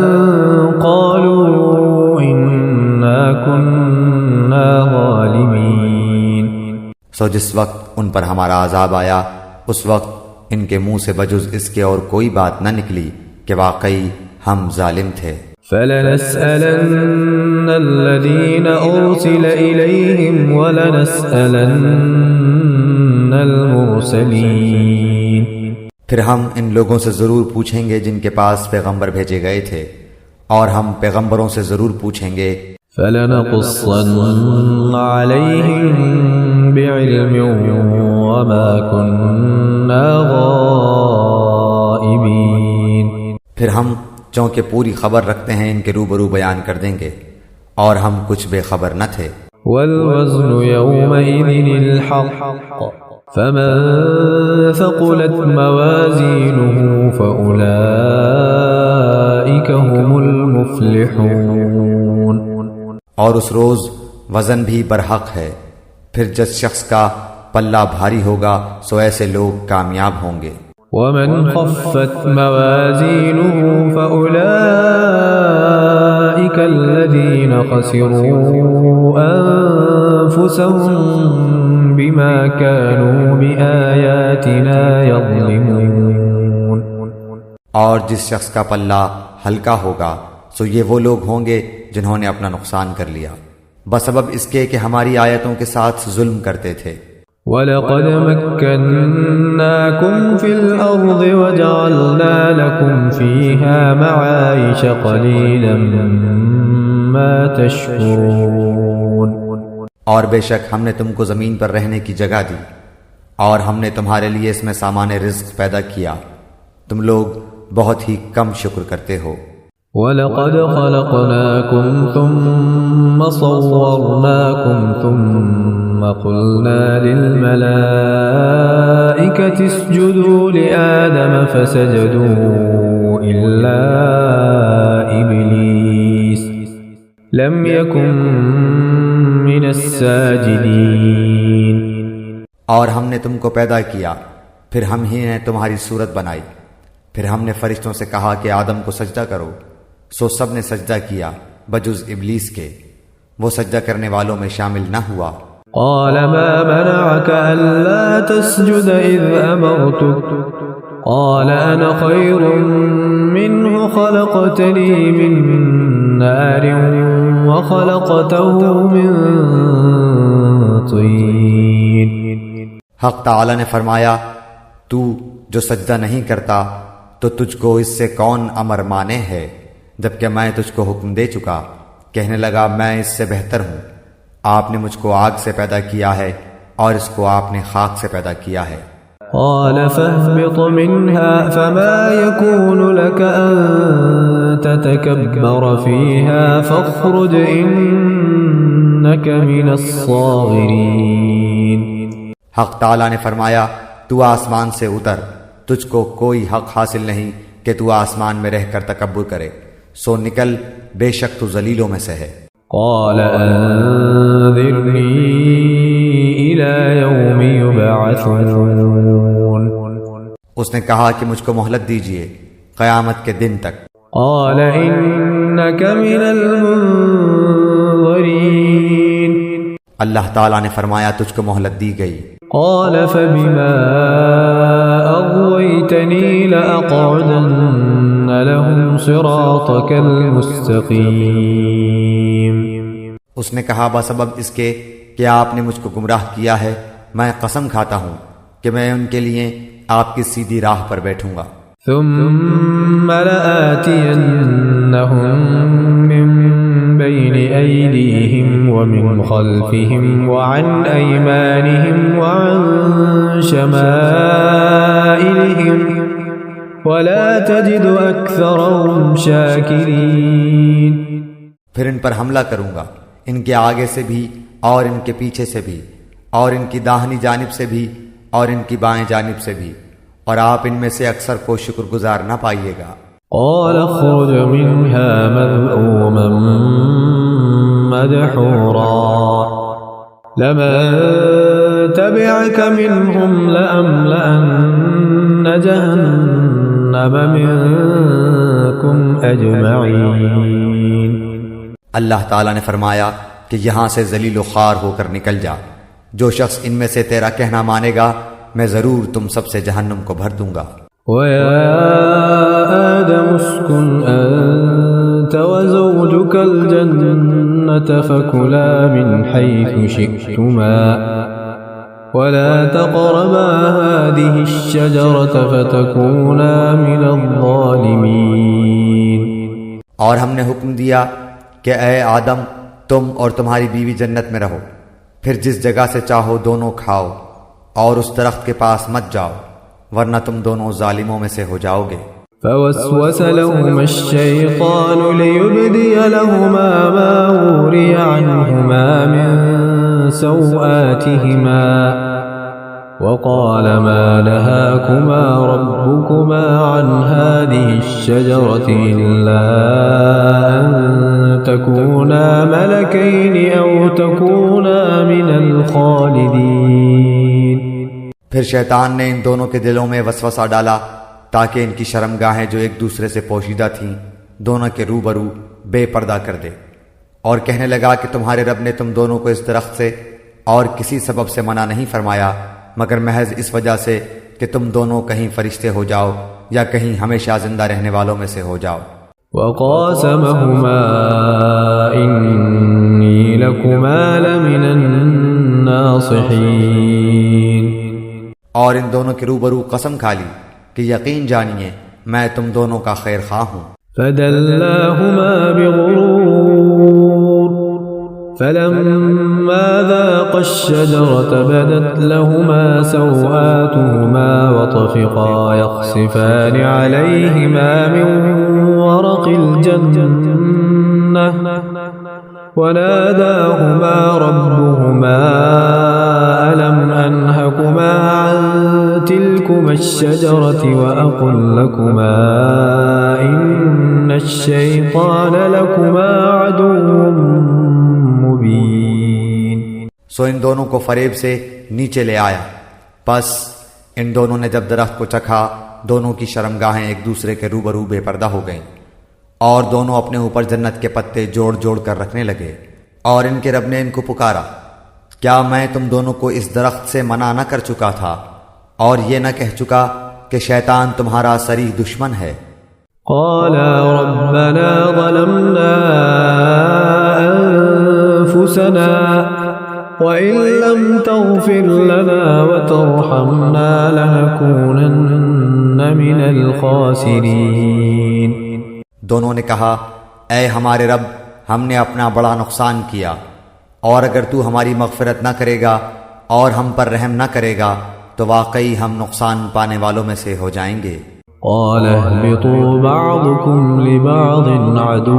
قالوا إنا كنا ظالمين۔ سو جس وقت ان پر ہمارا عذاب آیا اس وقت ان کے منہ سے بجز اس کے اور کوئی بات نہ نکلی کہ واقعی ہم ظالم تھے۔ فَلَنَسْأَلَنَّ الَّذِينَ أُرْسِلَ إِلَيْهِمْ وَلَنَسْأَلَنَّ الْمُرْسَلِينَ۔ پھر ہم ان لوگوں سے ضرور پوچھیں گے جن کے پاس پیغمبر بھیجے گئے تھے، اور ہم پیغمبروں سے ضرور پوچھیں گے۔ فَلَنَقُصَّنَّ عَلَيْهِمْ بعلم وما كنا غائبين. پھر ہم چونکہ پوری خبر رکھتے ہیں ان کے روبرو بیان کر دیں گے اور ہم کچھ بے خبر نہ تھے. والوزن يومئذ الحق فمن ثقلت موازينه فأولئك هم المفلحون. اور اس روز وزن بھی برحق ہے، پھر جس شخص کا پلہ بھاری ہوگا سو ایسے لوگ کامیاب ہوں گے. ومن خفت موازينه فأولئك الذين خسروا أنفسهم بما كانوا بآياتنا يظلمون. اور جس شخص کا پلہ ہلکا ہوگا سو یہ وہ لوگ ہوں گے جنہوں نے اپنا نقصان کر لیا بسبب اس کے کہ ہماری آیتوں کے ساتھ ظلم کرتے تھے. وَلَقَدْ مَكَّنَّاكُمْ فِي الْأَرْضِ وَجَعَلْنَا لَكُمْ فِيهَا مَعَايِشَ قَلِيلًا مَا تَشْكُرُونَ. اور بے شک ہم نے تم کو زمین پر رہنے کی جگہ دی اور ہم نے تمہارے لیے اس میں سامان رزق پیدا کیا، تم لوگ بہت ہی کم شکر کرتے ہو. وَلَقَدْ خَلَقْنَاكُمْ ثُمَّ صَوَّرْنَاكُمْ ثُمَّ قُلْنَا لِلْمَلَائِكَةِ اسْجُدُوا لِآدَمَ فَسَجَدُوا إِلَّا إِبْلِيسَ لَمْ يَكُنْ مِنَ السَّاجِدِينَ. اور ہم نے تم کو پیدا کیا، پھر ہم ہی نے تمہاری صورت بنائی، پھر ہم نے فرشتوں سے کہا کہ آدم کو سجدہ کرو، سو سب نے سجدہ کیا بجز ابلیس کے، وہ سجدہ کرنے والوں میں شامل نہ ہوا. قال ما منعك ألا تسجد إذ أمرتك قال أنا خير منه خلقتني من نار وخلقته من طين. حق تعالی نے فرمایا تو جو سجدہ نہیں کرتا تو تجھ کو اس سے کون امر مانے ہے جبکہ میں تجھ کو حکم دے چکا. کہنے لگا میں اس سے بہتر ہوں، آپ نے مجھ کو آگ سے پیدا کیا ہے اور اس کو آپ نے خاک سے پیدا کیا ہے. قال فاهبط منها فما يكون لك أن تتكبر فيها فاخرج إنك من الصاغرين. حق تعالی نے فرمایا تو آسمان سے اتر، تجھ کو کوئی حق حاصل نہیں کہ تو آسمان میں رہ کر تکبر کرے، سو نکل، بے شک تو ذلیلوں میں سے ہے. قال انذرني إلى يوم يبعثون. اس نے کہا کہ مجھ کو مہلت دیجئے قیامت کے دن تک. قال إنك من المنظرين. اللہ تعالیٰ نے فرمایا تجھ کو مہلت دی گئی. قال فبما أغويتني لأقعدن لهم صراطك المستقيم. اس نے کہا بسبب اس کے کہ آپ نے مجھ کو گمراہ کیا ہے میں قسم کھاتا ہوں کہ میں ان کے لیے آپ کی سیدھی راہ پر بیٹھوں گا. ثم لآتينهم من بين أيديهم ومن خلفهم وعن أيمانهم وعن شمائلهم ولا تجد أكثرهم شاكرين. پھر ان پر حملہ کروں گا، ان کے آگے سے بھی اور ان کے پیچھے سے بھی اور ان کی داہنی جانب سے بھی اور ان کی بائیں جانب سے بھی، اور آپ ان میں سے اکثر کو شکر گزار نہ پائیے گا. قال اخرج منها مذءوما مدحورا لمن تبعك منهم لأملأن جهنم منكم أجمعين. اللہ تعالیٰ نے فرمایا کہ یہاں سے ذلیل و خوار ہو کر نکل جا، جو شخص ان میں سے تیرا کہنا مانے گا میں ضرور تم سب سے جہنم کو بھر دوں گا. وَيَا آدَمُ اسْكُنْ أَنْتَ وَزَوْجُكَ الْجَنَّةَ فَكُلَا مِنْ حَيْثُ شِئْتُمَا وَلَا تَقْرَبَا هَٰذِهِ الشَّجَرَةَ فَتَكُونَا مِنَ الظَّالِمِينَ. اور ہم نے حکم دیا کہ اے آدم تم اور تمہاری بیوی جنت میں رہو، پھر جس جگہ سے چاہو دونوں کھاؤ اور اس درخت کے پاس مت جاؤ ورنہ تم دونوں ظالموں میں سے ہو جاؤ گے۔ فوسوس لهما الشيطان ليبدي لهما ما وري عنهما من سوآتهما وقال ما نهاكما ربكما عن هذه الشجرة إلا أن تكونا ملكين أو تكونا من الخالدين۔ پھر شیطان نے ان دونوں کے دلوں میں وسوسہ ڈالا تاکہ ان کی شرمگاہیں جو ایک دوسرے سے پوشیدہ تھیں دونوں کے روبرو بے پردہ کر دے، اور کہنے لگا کہ تمہارے رب نے تم دونوں کو اس درخت سے اور کسی سبب سے منع نہیں فرمایا مگر محض اس وجہ سے کہ تم دونوں کہیں فرشتے ہو جاؤ یا کہیں ہمیشہ زندہ رہنے والوں میں سے ہو جاؤ۔ وقاسمهما إني لكما لمن الناصحين۔ اور ان دونوں کے روبرو قسم کھا لی کہ یقین جانیے میں تم دونوں کا خیر خواہ ہوں۔ فدلاهما بغرور فلما ذاقا الشجرة بدت لهما سوآتهما وطفقا يخصفان عليهما من ورق الجنة وناداهما ربهما ألم أنهكما عن تلكما الشجرة وأقل لكما إن الشيطان لكما عدو مبين۔ سو ان دونوں کو فریب سے نیچے لے آیا، پس ان دونوں نے جب درخت کو چکھا دونوں کی شرمگاہیں ایک دوسرے کے روبرو بے پردہ ہو گئیں اور دونوں اپنے اوپر جنت کے پتے جوڑ جوڑ کر رکھنے لگے، اور ان کے رب نے ان کو پکارا، کیا میں تم دونوں کو اس درخت سے منع نہ کر چکا تھا اور یہ نہ کہہ چکا کہ شیطان تمہارا صریح دشمن ہے؟ قالا ربنا ظلمنا أنفسنا وإن لم تغفر لنا وترحمنا لنكونن من الخاسرين۔ دونوں نے کہا، اے ہمارے رب، ہم نے اپنا بڑا نقصان کیا، اور اگر تو ہماری مغفرت نہ کرے گا اور ہم پر رحم نہ کرے گا تو واقعی ہم نقصان پانے والوں میں سے ہو جائیں گے۔ قال اهبطوا بعضكم لبعض عدو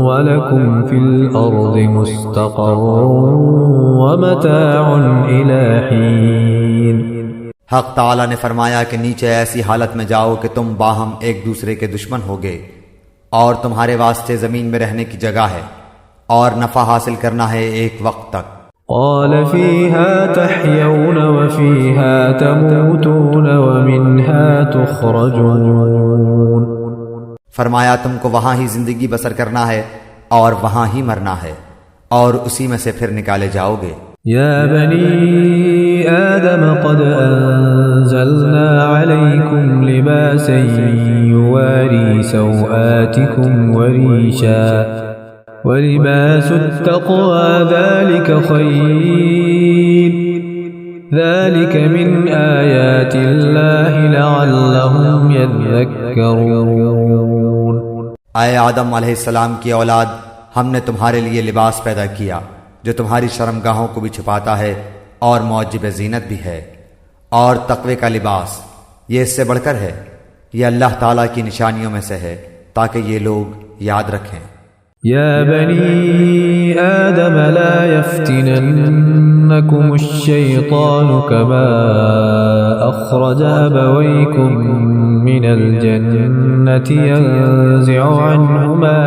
ولكم في الأرض مستقر ومتاع إلى حين۔ حق تعالی نے فرمایا کہ نیچے ایسی حالت میں جاؤ کہ تم باہم ایک دوسرے کے دشمن ہوگے، اور تمہارے واسطے زمین میں رہنے کی جگہ ہے اور نفع حاصل کرنا ہے ایک وقت تک۔ قال فيها تحيون وفيها تموتون ومنها تخرجون۔ فرمایا تم کو وہاں ہی زندگی بسر کرنا ہے اور وہاں ہی مرنا ہے اور اسی میں سے پھر نکالے جاؤ گے۔ يا بني آدم قد أنزلنا عليكم لباسا يواري سوآتكم وريشا ولباس التقوى ذلك خير ذلك من آيات الله لعلهم يذكرون۔ اے آدم علیہ السلام کی اولاد، ہم نے تمہارے لیے لباس پیدا کیا جو تمہاری شرمگاہوں کو بھی چھپاتا ہے اور موجب زینت بھی ہے، اور تقوی کا لباس یہ اس سے بڑھ کر ہے، یہ اللہ تعالیٰ کی نشانیوں میں سے ہے تاکہ یہ لوگ یاد رکھیں۔ يا بني آدم لا يفتننكم الشيطان كما أخرج أبويكم من الجنة ينزع عنهما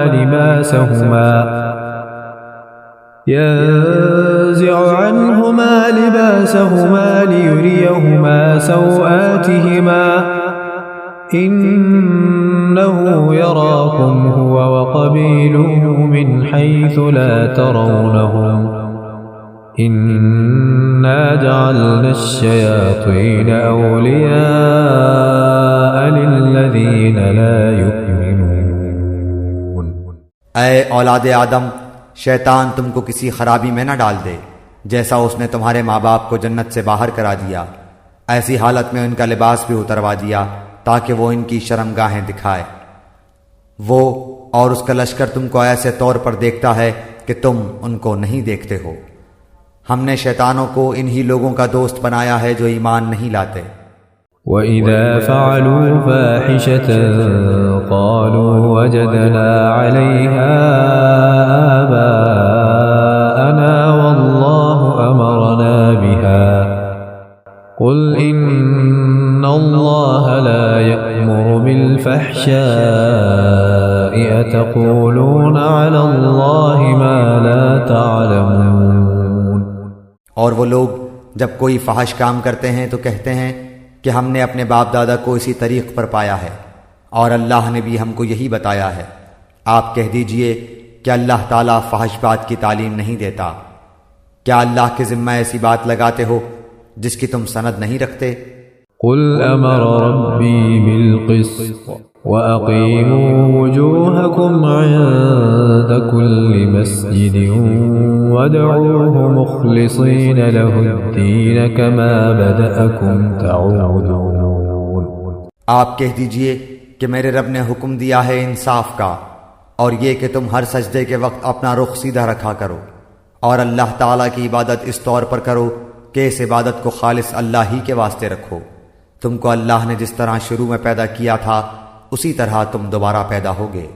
لباسهما ليريهما سوآتهما إنه يراكم هو وقبيله من حيث لا ترونهم إنا جعلنا الشياطين أولياء للذين لا يؤمنون۔ اے اولاد آدم، شیطان تم کو کسی خرابی میں نہ ڈال دے جیسا اس نے تمہارے ماں باپ کو جنت سے باہر کرا دیا، ایسی حالت میں ان کا لباس بھی اتروا دیا تاکہ وہ ان کی شرمگاہیں دکھائے۔ وہ اور اس کا لشکر تم کو ایسے طور پر دیکھتا ہے کہ تم ان کو نہیں دیکھتے ہو۔ ہم نے شیطانوں کو انہی لوگوں کا دوست بنایا ہے جو ایمان نہیں لاتے۔ وَإِذَا فَعَلُوا فَاحِشَةً قَالُوا وَجَدْنَا عَلَيْهَا آبَاءَنَا وَاللَّهُ أَمَرَنَا بِهَا قُلْ إِنَّ اللَّهَ لَا يَأْمُرُ بِالْفَحْشَاءِ أَتَقُولُونَ عَلَى اللَّهِ مَا لَا تَعْلَمُونَ۔ اور وہ لوگ جب کوئی فحش کام کرتے ہیں تو کہتے ہیں کہ ہم نے اپنے باپ دادا کو اسی طریق پر پایا ہے اور اللہ نے بھی ہم کو یہی بتایا ہے۔ آپ کہہ دیجئے کہ اللہ تعالیٰ فحش بات کی تعلیم نہیں دیتا۔ کیا اللہ کے ذمہ ایسی بات لگاتے ہو جس کی تم سند نہیں رکھتے؟ قل امر ربی بالقسط وَأَقِيمُوا وُجُوهَكُمْ عِندَ كُلِّ مَسْجِدٍ وَادْعُوهُ مُخْلِصِينَ لَهُ الدِّينَ كَمَا بَدَأَكُمْ تَعُودُونَ۔ آپ کہہ دیجئے کہ میرے رب نے حکم دیا ہے انصاف کا، اور یہ کہ تم ہر سجدے کے وقت اپنا رخ سیدھا رکھا کرو، اور اللہ تعالیٰ کی عبادت اس طور پر کرو کہ اس عبادت کو خالص اللہ ہی کے واسطے رکھو۔ تم کو اللہ نے جس طرح شروع میں پیدا کیا تھا اسی طرح تم دوبارہ پیدا ہوگے۔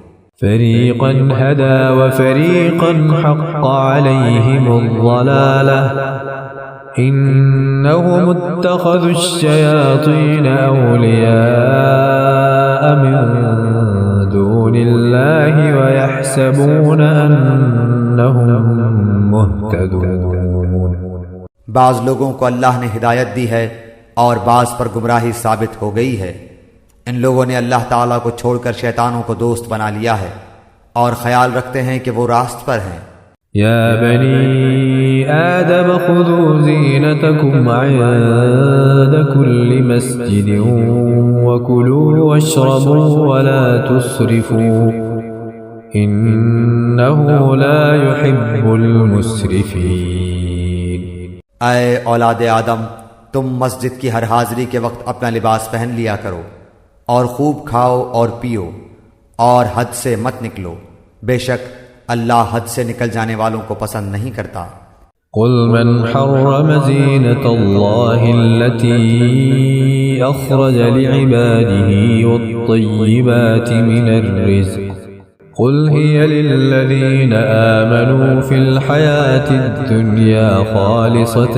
فریقا ہدی وفریقا حق علیہم الضلالہ انہم اتخذوا الشیاطین اولیاء من دون اللہ ویحسبون انہم مہتدون۔ بعض لوگوں کو اللہ نے ہدایت دی ہے اور بعض پر گمراہی ثابت ہو گئی ہے۔ ان لوگوں نے اللہ تعالیٰ کو چھوڑ کر شیطانوں کو دوست بنا لیا ہے اور خیال رکھتے ہیں کہ وہ راست پر ہیں۔ یا بنی آدم خذوا زینتکم عند کل مسجد وکلوا واشربوا ولا تسرفوا انہ لا يحب المسرفین۔ اے اولاد آدم، تم مسجد کی ہر حاضری کے وقت اپنا لباس پہن لیا کرو اور خوب کھاؤ اور پیو اور حد سے مت نکلو، بے شک اللہ حد سے نکل جانے والوں کو پسند نہیں کرتا۔ قل من حرم زینة اللہ التي اخرج لعباده والطیبات من الرزق قل هي للذین آمنوا في الحياة الدنيا خالصة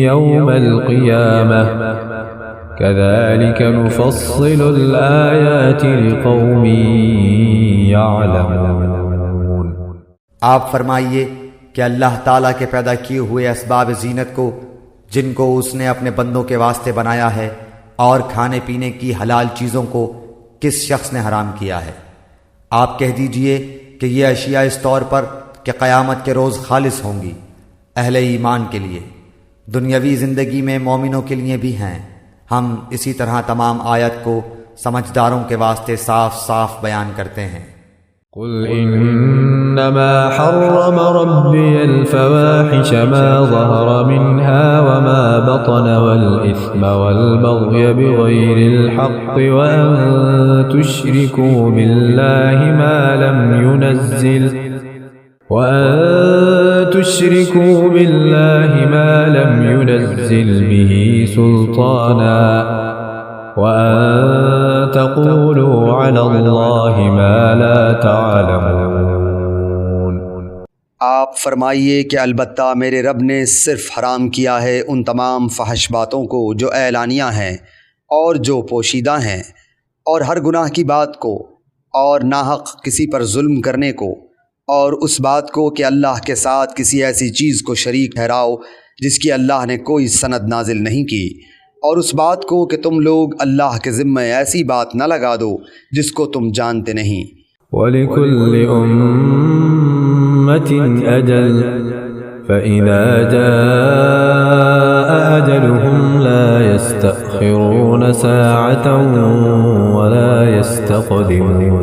يوم القيامة كذلك نفصل الآيات لقوم يعلمون۔ آپ فرمائیے کہ اللہ تعالیٰ کے پیدا کیے ہوئے اسباب زینت کو جن کو اس نے اپنے بندوں کے واسطے بنایا ہے اور کھانے پینے کی حلال چیزوں کو کس شخص نے حرام کیا ہے، آپ کہہ دیجئے کہ یہ اشیاء اس طور پر کہ قیامت کے روز خالص ہوں گی اہل ایمان کے لیے، دنیاوی زندگی میں مومنوں کے لیے بھی ہیں۔ ہم اسی طرح تمام آیت کو سمجھداروں کے واسطے صاف صاف بیان کرتے ہیں۔ قل انما حرم ربی الفواحش ما ظهر منها وما بطن والاثم والبغي بغير الحق وان تشركوا بالله ما لم ينزل به سلطانا وأن تقولوا على الله ما لا تعلمون۔ آپ فرمائیے کہ البتہ میرے رب نے صرف حرام کیا ہے ان تمام فحش باتوں کو جو اعلانیہ ہیں اور جو پوشیدہ ہیں، اور ہر گناہ کی بات کو، اور ناحق کسی پر ظلم کرنے کو، اور اس بات کو کہ اللہ کے ساتھ کسی ایسی چیز کو شریک ٹھہراؤ جس کی اللہ نے کوئی سند نازل نہیں کی، اور اس بات کو کہ تم لوگ اللہ کے ذمہ ایسی بات نہ لگا دو جس کو تم جانتے نہیں۔ وَلِكُلِّ أُمَّةٍ أَجَلٌ فَإِذَا جَاءَ أَجَلُهُمْ لَا يَسْتَأْخِرُونَ سَاعَةً وَلَا يَسْتَقْدِمُونَ۔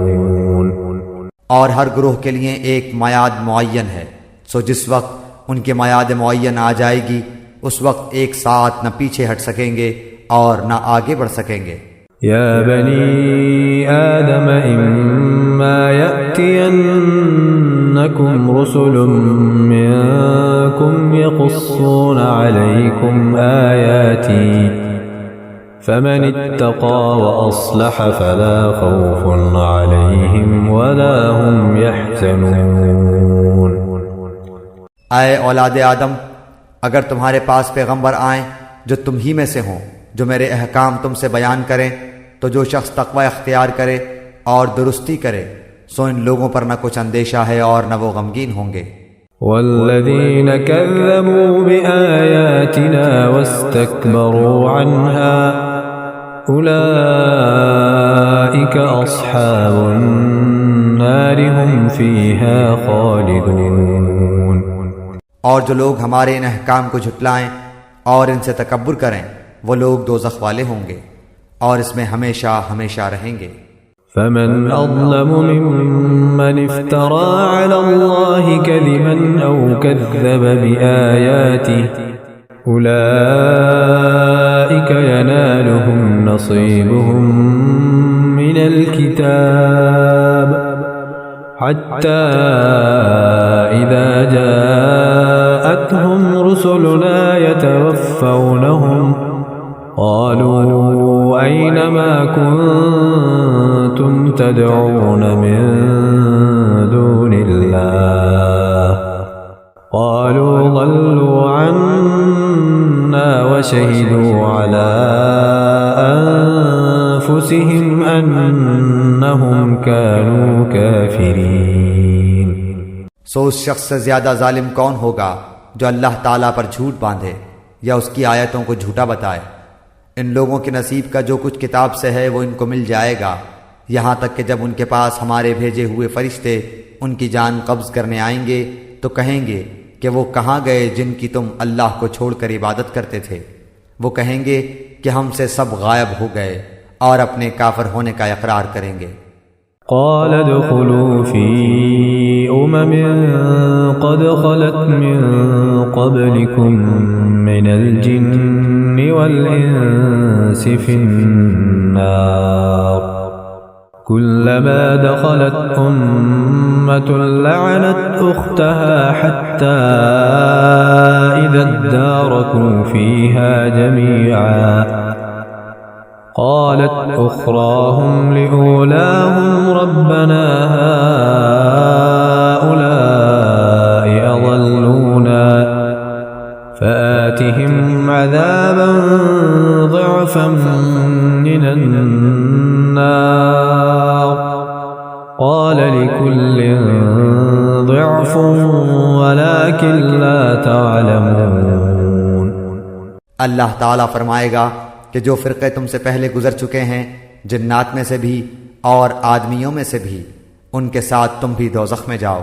اور ہر گروہ کے لیے ایک میعاد معین ہے، سو جس وقت ان کے میعاد معین آ جائے گی اس وقت ایک ساتھ نہ پیچھے ہٹ سکیں گے اور نہ آگے بڑھ سکیں گے۔ یا بنی آدم اما یأتینکم يأتينكم رسل منكم يقصون عليكم آياتي فمن اتقى وأصلح فلا خوف عليهم ولا هم يحزنون۔ اے اولاد آدم، اگر تمہارے پاس پیغمبر آئیں جو تم ہی میں سے ہوں، جو میرے احکام تم سے بیان کریں، تو جو شخص تقوی اختیار کرے اور درستی کرے سو ان لوگوں پر نہ کچھ اندیشہ ہے اور نہ وہ غمگین ہوں گے۔ والذين كذبوا بآياتنا واستكبروا عنها أولئك أصحاب النار هم فيها خالدون۔ اور جو لوگ ہمارے ان احکام کو جھٹلائیں اور ان سے تکبر کریں وہ لوگ دوزخ والے ہوں گے اور اس میں ہمیشہ ہمیشہ رہیں گے۔ فمن أظلم ممن افترى على الله كذبا أو كذب بآياته أولئك ينالهم نصيبهم من الكتاب حتى إذا جاءتهم رسلنا يتوفونهم قالوا أين ما كنتم تدعون من دون الله قالوا ضلوا عنا وشهدوا على أنفسهم أنهم كانوا كافرين۔ سو اس شخص سے زیادہ ظالم کون ہوگا جو اللہ تعالیٰ پر جھوٹ باندھے یا اس کی آیتوں کو جھوٹا بتائے۔ ان لوگوں کے نصیب کا جو کچھ کتاب سے ہے وہ ان کو مل جائے گا، یہاں تک کہ جب ان کے پاس ہمارے بھیجے ہوئے فرشتے ان کی جان قبض کرنے آئیں گے تو کہیں گے کہ وہ کہاں گئے جن کی تم اللہ کو چھوڑ کر عبادت کرتے تھے۔ وہ کہیں گے کہ ہم سے سب غائب ہو گئے اور اپنے کافر ہونے کا اقرار کریں گے۔ قال ادخلوا في أمم قد خلت من قبلكم من الجن والإنس في النار كلما دخلت أمة لعنت أختها حتى إذا اداركوا فيها جميعا قالت أخراهم لأولاهم ربنا هؤلاء أضلونا فآتهم عذابا ضعفا من النار قال لكل ضعف ولكن لا تعلمون۔ اللہ تعالیٰ فرمائے گا کہ جو فرقے تم سے پہلے گزر چکے ہیں جنات میں سے بھی اور آدمیوں میں سے بھی ان کے ساتھ تم بھی دوزخ میں جاؤ۔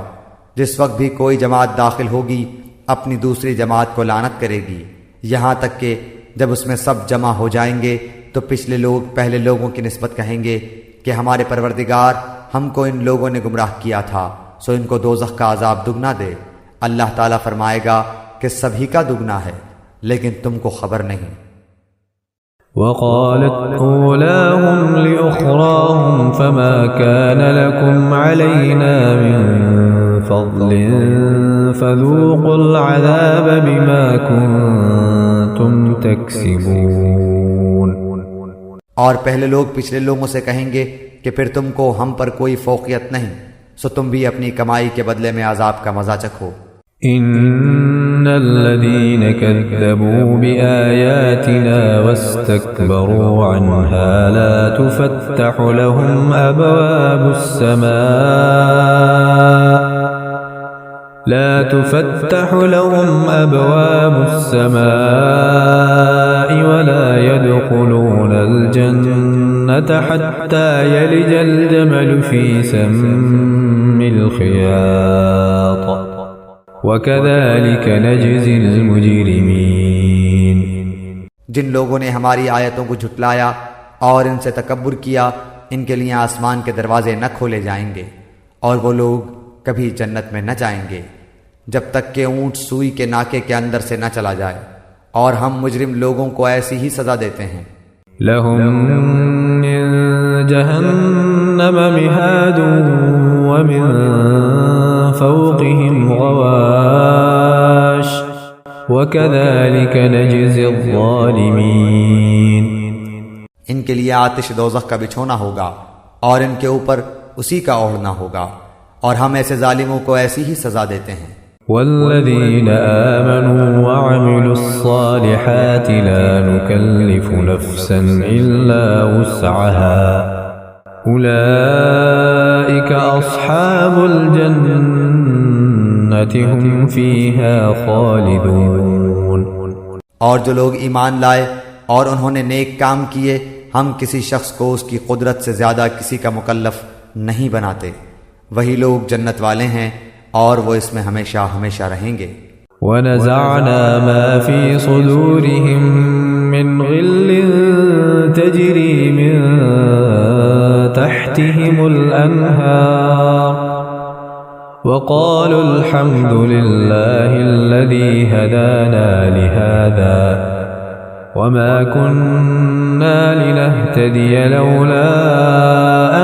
جس وقت بھی کوئی جماعت داخل ہوگی اپنی دوسری جماعت کو لعنت کرے گی، یہاں تک کہ جب اس میں سب جمع ہو جائیں گے تو پچھلے لوگ پہلے لوگوں کی نسبت کہیں گے کہ ہمارے پروردگار ہم کو ان لوگوں نے گمراہ کیا تھا سو ان کو دوزخ کا عذاب دگنا دے۔ اللہ تعالیٰ فرمائے گا کہ سبھی کا دگنا ہے لیکن تم کو خبر نہیں۔ وقالت أولاهم لأخراهم فما كان لكم علينا من فضل فذوقوا العذاب بما كنتم تكسبون۔ اور پہلے لوگ پچھلے لوگوں سے کہیں گے کہ پھر تم کو ہم پر کوئی فوقیت نہیں سو تم بھی اپنی کمائی کے بدلے میں عذاب کا مزہ چکھو۔ ان الذين كذبوا بآياتنا واستكبروا عنها لا تفتح لهم أبواب السماء ولا يدخلون الجنة حتى يلج الجمل في سم الخياط وَكَذَلِكَ نَجْزِي الْمُجْرِمِينَ۔ جن لوگوں نے ہماری آیتوں کو جھٹلایا اور ان سے تکبر کیا ان کے لیے آسمان کے دروازے نہ کھولے جائیں گے اور وہ لوگ کبھی جنت میں نہ جائیں گے جب تک کہ اونٹ سوئی کے ناکے کے اندر سے نہ چلا جائے، اور ہم مجرم لوگوں کو ایسی ہی سزا دیتے ہیں۔ لَهُم مِّن جَهَنَّمَ مِهَادٌ وَمِن فوقهم غواش وكذلك نجزي الظالمين۔ ان کے لیے آتش دوزخ کا بچھونا ہوگا اور ان کے اوپر اسی کا اوڑھنا ہوگا، اور ہم ایسے ظالموں کو ایسی ہی سزا دیتے ہیں۔ والذين آمنوا وعملوا الصالحات لا نكلف نفسا إلا وسعها أولئك أصحاب الجنة هم فيها خالدون۔ اور جو لوگ ایمان لائے اور انہوں نے نیک کام کیے، ہم کسی شخص کو اس کی قدرت سے زیادہ کسی کا مکلف نہیں بناتے، وہی لوگ جنت والے ہیں اور وہ اس میں ہمیشہ ہمیشہ رہیں گے۔ ونزعنا ما في صدورهم من غل تجري من تحتهم الأنهار وقالوا الحمد لله الذي هدانا لهذا وما كنا لنهتدي لولا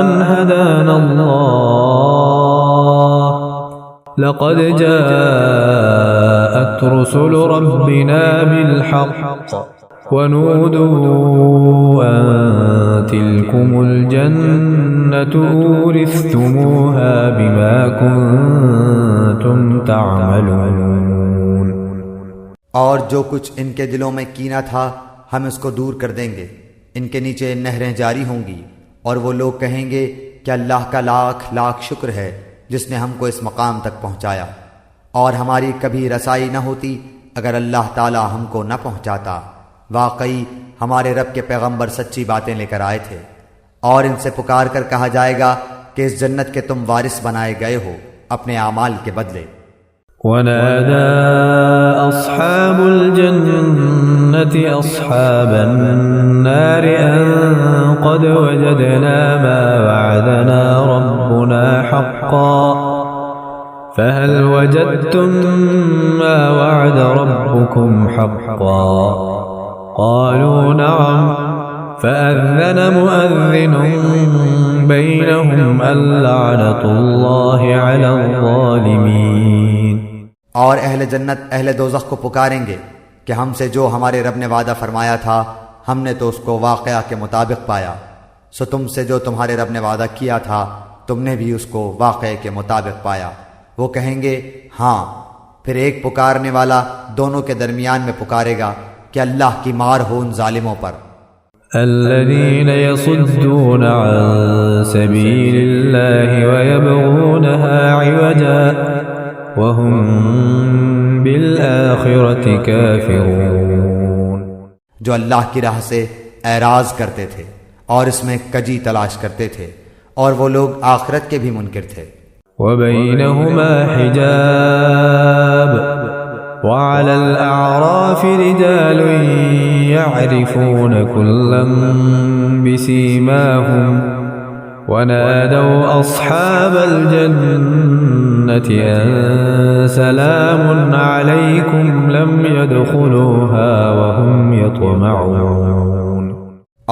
أن هدانا الله لقد جاءت رسل ربنا بالحق ونودوا أن تلكم الجنة أورثتموها بما كنتم تعملون۔ اور جو کچھ ان کے دلوں میں کینہ تھا ہم اس کو دور کر دیں گے، ان کے نیچے نہریں جاری ہوں گی، اور وہ لوگ کہیں گے کہ اللہ کا لاکھ لاکھ شکر ہے جس نے ہم کو اس مقام تک پہنچایا، اور ہماری کبھی رسائی نہ ہوتی اگر اللہ تعالی ہم کو نہ پہنچاتا۔ واقعی ہمارے رب کے پیغمبر سچی باتیں لے کر آئے تھے، اور ان سے پکار کر کہا جائے گا کہ اس جنت کے تم وارث بنائے گئے ہو اپنے اعمال کے بدلے۔ ونادى أصحاب الجنة أصحاب النار أن قد وجدنا ما وعدنا ربنا حقا فهل وجدتم ما وعد ربكم حقا قالوا نعم فأذن مؤذن بينهم اللعنة الله على الظالمين۔ اور اہل جنت اہل دوزخ کو پکاریں گے کہ ہم سے جو ہمارے رب نے وعدہ فرمایا تھا ہم نے تو اس کو واقعہ کے مطابق پایا، سو تم سے جو تمہارے رب نے وعدہ کیا تھا تم نے بھی اس کو واقعے کے مطابق پایا۔ وہ کہیں گے ہاں، پھر ایک پکارنے والا دونوں کے درمیان میں پکارے گا کہ اللہ کی مار ہو ان ظالموں پر۔ الذين يصدون عن سبيل الله ويبغونها عوجا وهم بالآخرة كافرون۔ جو اللہ کی راہ سے اعراض کرتے تھے اور اس میں کجی تلاش کرتے تھے، اور وہ لوگ آخرت کے بھی منکر تھے۔ وبينهما حجاب وعلى الأعراف رجال يعرفون كلا بسيماهم ونادوا أصحاب الجنة أن سلام عليكم لم يدخلوها وهم يطمعون۔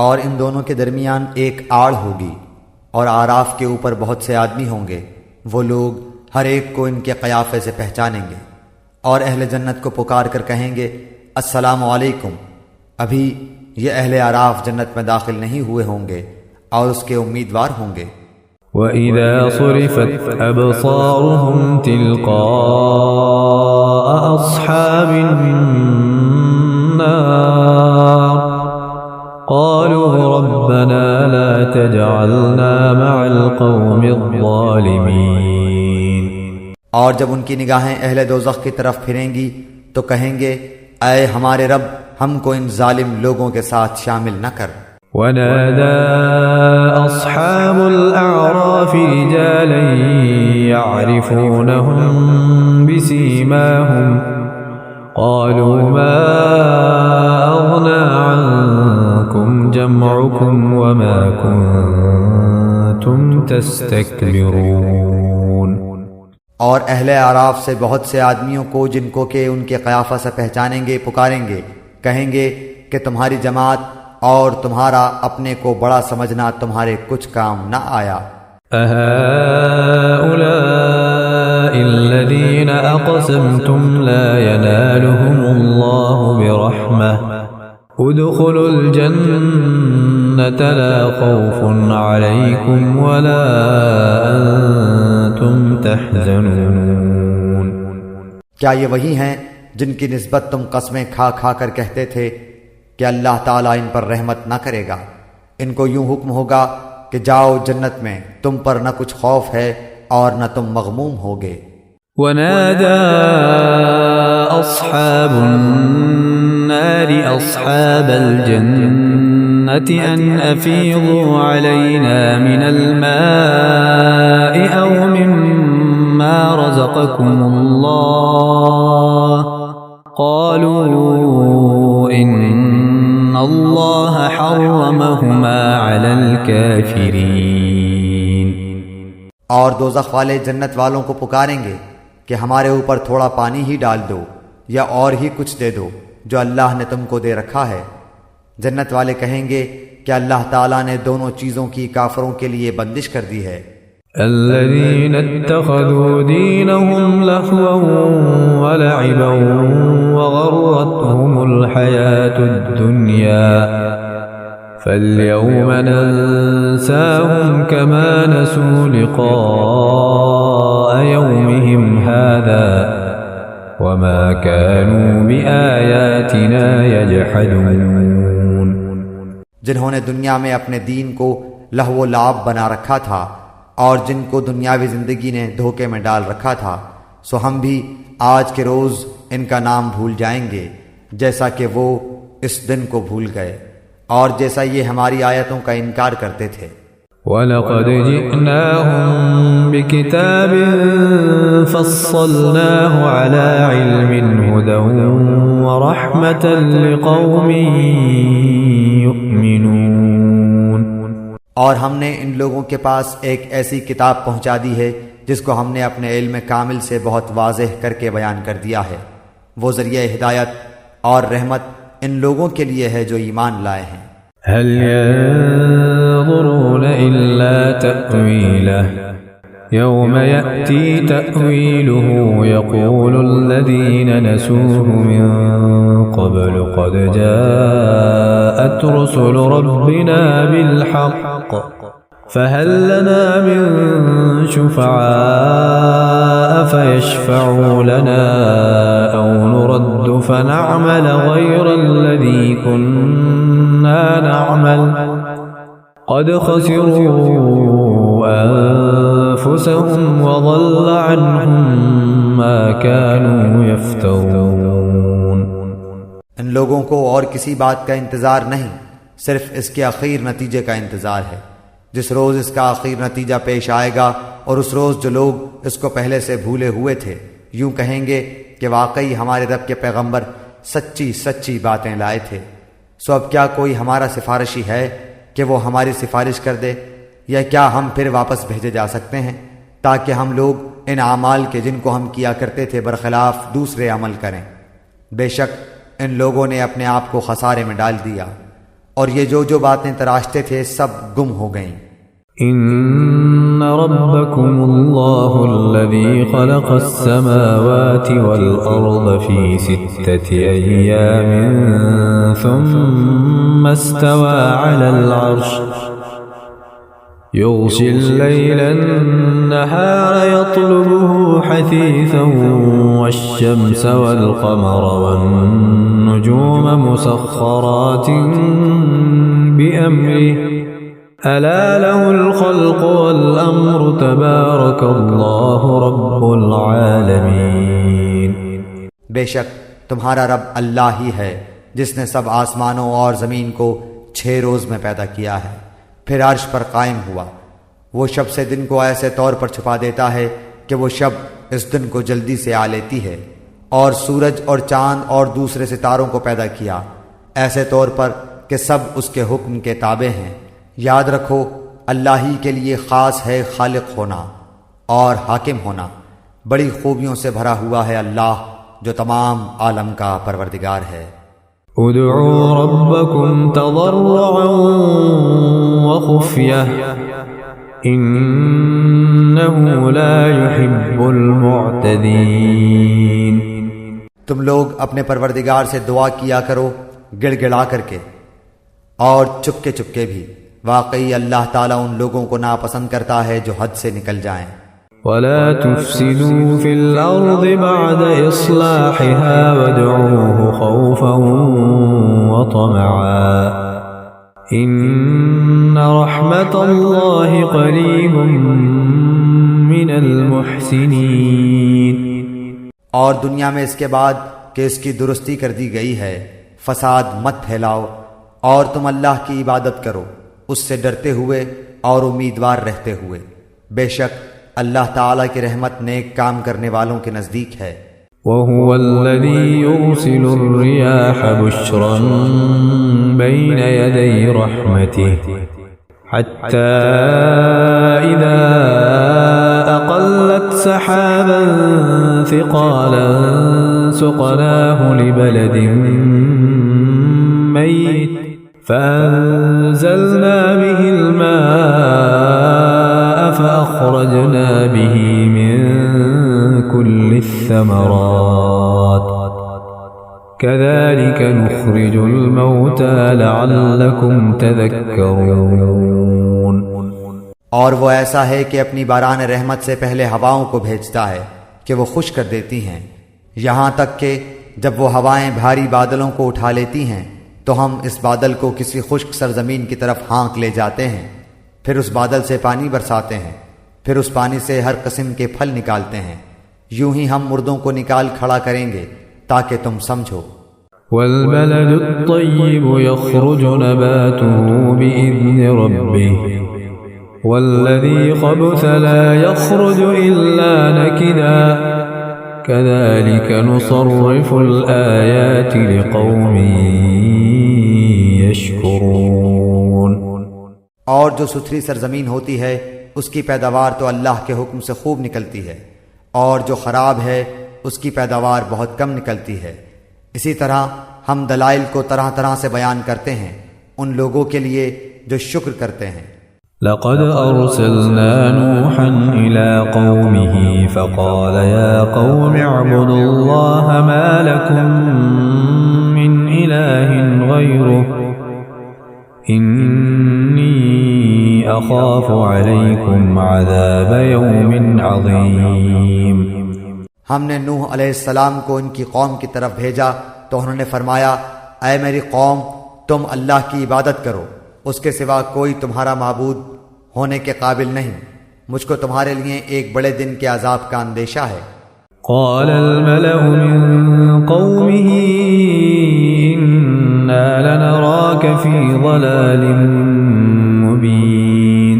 اور ان دونوں کے درمیان ایک آڑ ہوگی، اور آراف کے اوپر بہت سے آدمی ہوں گے، وہ لوگ ہر ایک کو ان کے قیافے سے پہچانیں گے، اور اہل جنت کو پکار کر کہیں گے السلام علیکم۔ ابھی یہ اہل آراف جنت میں داخل نہیں ہوئے ہوں گے اور اس کے امیدوار ہوں گے۔ وَإِذَا صُرِفَتْ أَبْصَارُهُمْ تِلْقَاءَ أَصْحَابِ النَّارِ قَالُوا رَبَّنَا لَا تَجْعَلْنَا مَعَ الْقَوْمِ الظَّالِمِينَ۔ اور جب ان کی نگاہیں اہل دوزخ کی طرف پھریں گی تو کہیں گے اے ہمارے رب، ہم کو ان ظالم لوگوں کے ساتھ شامل نہ کر۔ ونادى أصحاب الأعراف رجالا يعرفونهم بسيماهم قالوا ما أغنى عنكم جمعكم وما كنتم تستكبرون۔ اور اہل اعراف سے بہت سے آدمیوں کو جن کو کہ ان کے قیافہ سے پہچانیں گے پکاریں گے، کہیں گے کہ تمہاری جماعت اور تمہارا اپنے کو بڑا سمجھنا تمہارے کچھ کام نہ آیا۔ أهؤلاء الذين أقسمتم لا ينالهم الله برحمة ادخلوا الجنة لا خوف عليكم ولا أنتم تحزنون۔ کیا یہ وہی ہیں جن کی نسبت تم قسمیں کھا کھا کر کہتے تھے کہ اللہ تعالیٰ ان پر رحمت نہ کرے گا؟ ان کو یوں حکم ہوگا کہ جاؤ جنت میں، تم پر نہ کچھ خوف ہے اور نہ تم مغموم ہوگے۔ ونادى أصحاب النار أصحاب الجنة أن أفيضوا علينا من الماء أو مما رزقكم الله قالوا إن الله حرمهما على الكافرين۔ اور دوزخ والے جنت والوں کو پکاریں گے کہ ہمارے اوپر تھوڑا پانی ہی ڈال دو یا اور ہی کچھ دے دو جو اللہ نے تم کو دے رکھا ہے۔ جنت والے کہیں گے کہ اللہ تعالیٰ نے دونوں چیزوں کی کافروں کے لیے بندش کر دی ہے۔ الذين اتخذوا دينهم لهوا ولعبا وغرتهم الحياة الدنيا فاليوم ننساهم كما نسوا لقاء يومهم هذا وما كانوا بآياتنا يجحدون۔ جنہوں نے دنیا میں اپنے دین کو لہو و لعب بنا رکھا تھا اور جن کو دنیاوی زندگی نے دھوکے میں ڈال رکھا تھا، سو ہم بھی آج کے روز ان کا نام بھول جائیں گے جیسا کہ وہ اس دن کو بھول گئے اور جیسا یہ ہماری آیتوں کا انکار کرتے تھے۔ وَلَقَدْ جِئْنَاهُمْ بِكِتَابٍ فَصَّلْنَاهُ عَلَى عِلْمٍ هُدًى وَرَحْمَةً لِقَوْمٍ يُؤْمِنُونَ۔ اور ہم نے ان لوگوں کے پاس ایک ایسی کتاب پہنچا دی ہے جس کو ہم نے اپنے علم کامل سے بہت واضح کر کے بیان کر دیا ہے، وہ ذریعہ ہدایت اور رحمت ان لوگوں کے لیے ہے جو ایمان لائے ہیں۔ هل ينظرون إلا تأويله يوم يأتي تأويله يقول الذين نسوه من قبل قد جاءت رسل ربنا بالحق فهل لنا من شفعاء فيشفعوا لنا أو نرد فنعمل غير الذي كنا نعمل قد خسروا أنفسهم وضل عنهم ما كانوا يفترون۔ ان لوگوں کو اور کسی بات کا انتظار نہیں، صرف اس کے اخیر نتیجے کا انتظار ہے۔ جس روز اس کا آخر نتیجہ پیش آئے گا اور اس روز جو لوگ اس کو پہلے سے بھولے ہوئے تھے یوں کہیں گے کہ واقعی ہمارے رب کے پیغمبر سچی سچی باتیں لائے تھے، سو اب کیا کوئی ہمارا سفارشی ہے کہ وہ ہماری سفارش کر دے، یا کیا ہم پھر واپس بھیجے جا سکتے ہیں تاکہ ہم لوگ ان اعمال کے جن کو ہم کیا کرتے تھے برخلاف دوسرے عمل کریں۔ بے شک ان لوگوں نے اپنے آپ کو خسارے میں ڈال دیا اور یہ جو باتیں تراشتے تھے سب گم ہو گئیں۔ ان ربكم الله الذي خلق السماوات والارض في 6 ايام ثم استوى على العرش يغشي الليل النهار يطلبه حثيثا والشمس والقمر والنجوم مسخرات بأمره ألا له الخلق والأمر تبارك الله رب العالمين۔ بے شک تمہارا رب اللہ ہی ہے جس نے سب آسمانوں اور زمین کو 6 روز میں پیدا کیا ہے، پھر عرش پر قائم ہوا۔ وہ شب سے دن کو ایسے طور پر چھپا دیتا ہے کہ وہ شب اس دن کو جلدی سے آ لیتی ہے، اور سورج اور چاند اور دوسرے ستاروں کو پیدا کیا ایسے طور پر کہ سب اس کے حکم کے تابع ہیں۔ یاد رکھو اللہ ہی کے لیے خاص ہے خالق ہونا اور حاکم ہونا، بڑی خوبیوں سے بھرا ہوا ہے اللہ جو تمام عالم کا پروردگار ہے۔ ادعوا ربكم تضرعا وخفية إنه لا يحب المعتدين. تم لوگ اپنے پروردگار سے دعا کیا کرو گڑ گڑا کر کے اور چپکے چپکے بھی، واقعی اللہ تعالیٰ ان لوگوں کو ناپسند کرتا ہے جو حد سے نکل جائیں. ولا تفسدوا في الأرض بعد إصلاحها وادعوه خوفا وطمعا إن رحمة الله قريب من المحسنين. اور دنیا میں اس کے بعد کہ اس کی درستی کر دی گئی ہے فساد مت پھیلاؤ، اور تم اللہ کی عبادت کرو اس سے ڈرتے ہوئے اور امیدوار رہتے ہوئے، بے شک اللہ تعالیٰ کی رحمت نیک کام کرنے والوں کے نزدیک ہے. وهو الذي يرسل الرياح بشرا بين يدي رحمته حتى إذا أقلت سحابا ثقالا سقناه لبلد ميت فأنزلنا به الماء فأخرجنا به من كل الثمرات كذلك نخرج الموتى لعلكم تذكرون. اور وہ ایسا ہے کہ اپنی باران رحمت سے پہلے ہواؤں کو بھیجتا ہے کہ وہ خشک کر دیتی ہیں، یہاں تک کہ جب وہ ہوائیں بھاری بادلوں کو اٹھا لیتی ہیں تو ہم اس بادل کو کسی خشک سرزمین کی طرف ہانک لے جاتے ہیں، پھر اس بادل سے پانی برساتے ہیں، پھر اس پانی سے ہر قسم کے پھل نکالتے ہیں. یوں ہی ہم مردوں کو نکال کھڑا کریں گے تاکہ تم سمجھو. والبلد الطيب يخرج نباته بإذن ربه والذي خبث لا يخرج إلا نكدا كذلك نصرف الآيات لقوم يشكرون. اور جو ستھری سرزمین ہوتی ہے اس کی پیداوار تو اللہ کے حکم سے خوب نکلتی ہے، اور جو خراب ہے اس کی پیداوار بہت کم نکلتی ہے. اسی طرح ہم دلائل کو طرح طرح سے بیان کرتے ہیں ان لوگوں کے لیے جو شکر کرتے ہیں. لقد أرسلنا نوحا إلى قومه فقال يا قوم اعبدوا الله ما لكم من إله غيره إني أخاف عليكم عذاب يوم عظيم. ہم نے نوح علیہ السلام کو ان کی قوم کی طرف بھیجا تو انہوں نے فرمایا اے میری قوم تم اللہ کی عبادت کرو، اس کے سوا کوئی تمہارا معبود ہونے کے قابل نہیں، مجھ کو تمہارے لیے ایک بڑے دن کے عذاب کا اندیشہ ہے. قال الملأ من قومه إنا لنراك في ضلال مبين.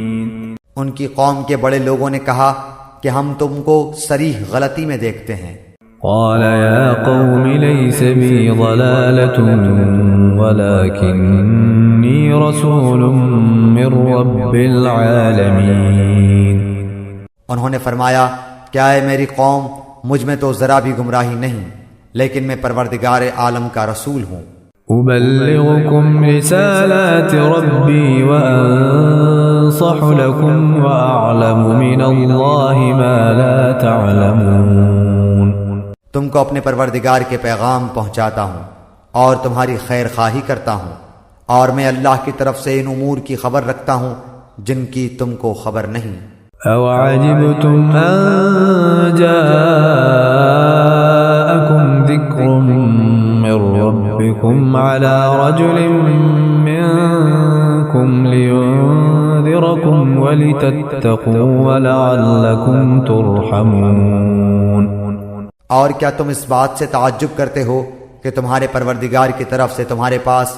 ان کی قوم کے بڑے لوگوں نے کہا کہ ہم تم کو صریح غلطی میں دیکھتے ہیں. قال يا قوم ليس بي ضلالة ولكني رسول من رب العالمين. انہوں نے فرمایا کیا اے میری قوم مجھ میں تو ذرا بھی گمراہی نہیں، لیکن میں پروردگار عالم کا رسول ہوں. أبلغكم رسالات ربي وأنصح لكم وأعلم من الله ما لا تعلمون. تم کو اپنے پروردگار کے پیغام پہنچاتا ہوں اور تمہاری خیر خواہی کرتا ہوں، اور میں اللہ کی طرف سے ان امور کی خبر رکھتا ہوں جن کی تم کو خبر نہیں. أَوَعَجِبْتُمْ أَن جَاءَكُمْ ذِكْرٌ مِّن رَّبِّكُمْ عَلَى رَجُلٍ مِّنكُمْ لِيُنذِرَكُمْ وَلِتَتَّقُوا وَلَعَلَّكُمْ تُرْحَمُونَ. اور کیا تم اس بات سے تعجب کرتے ہو کہ تمہارے پروردگار کی طرف سے تمہارے پاس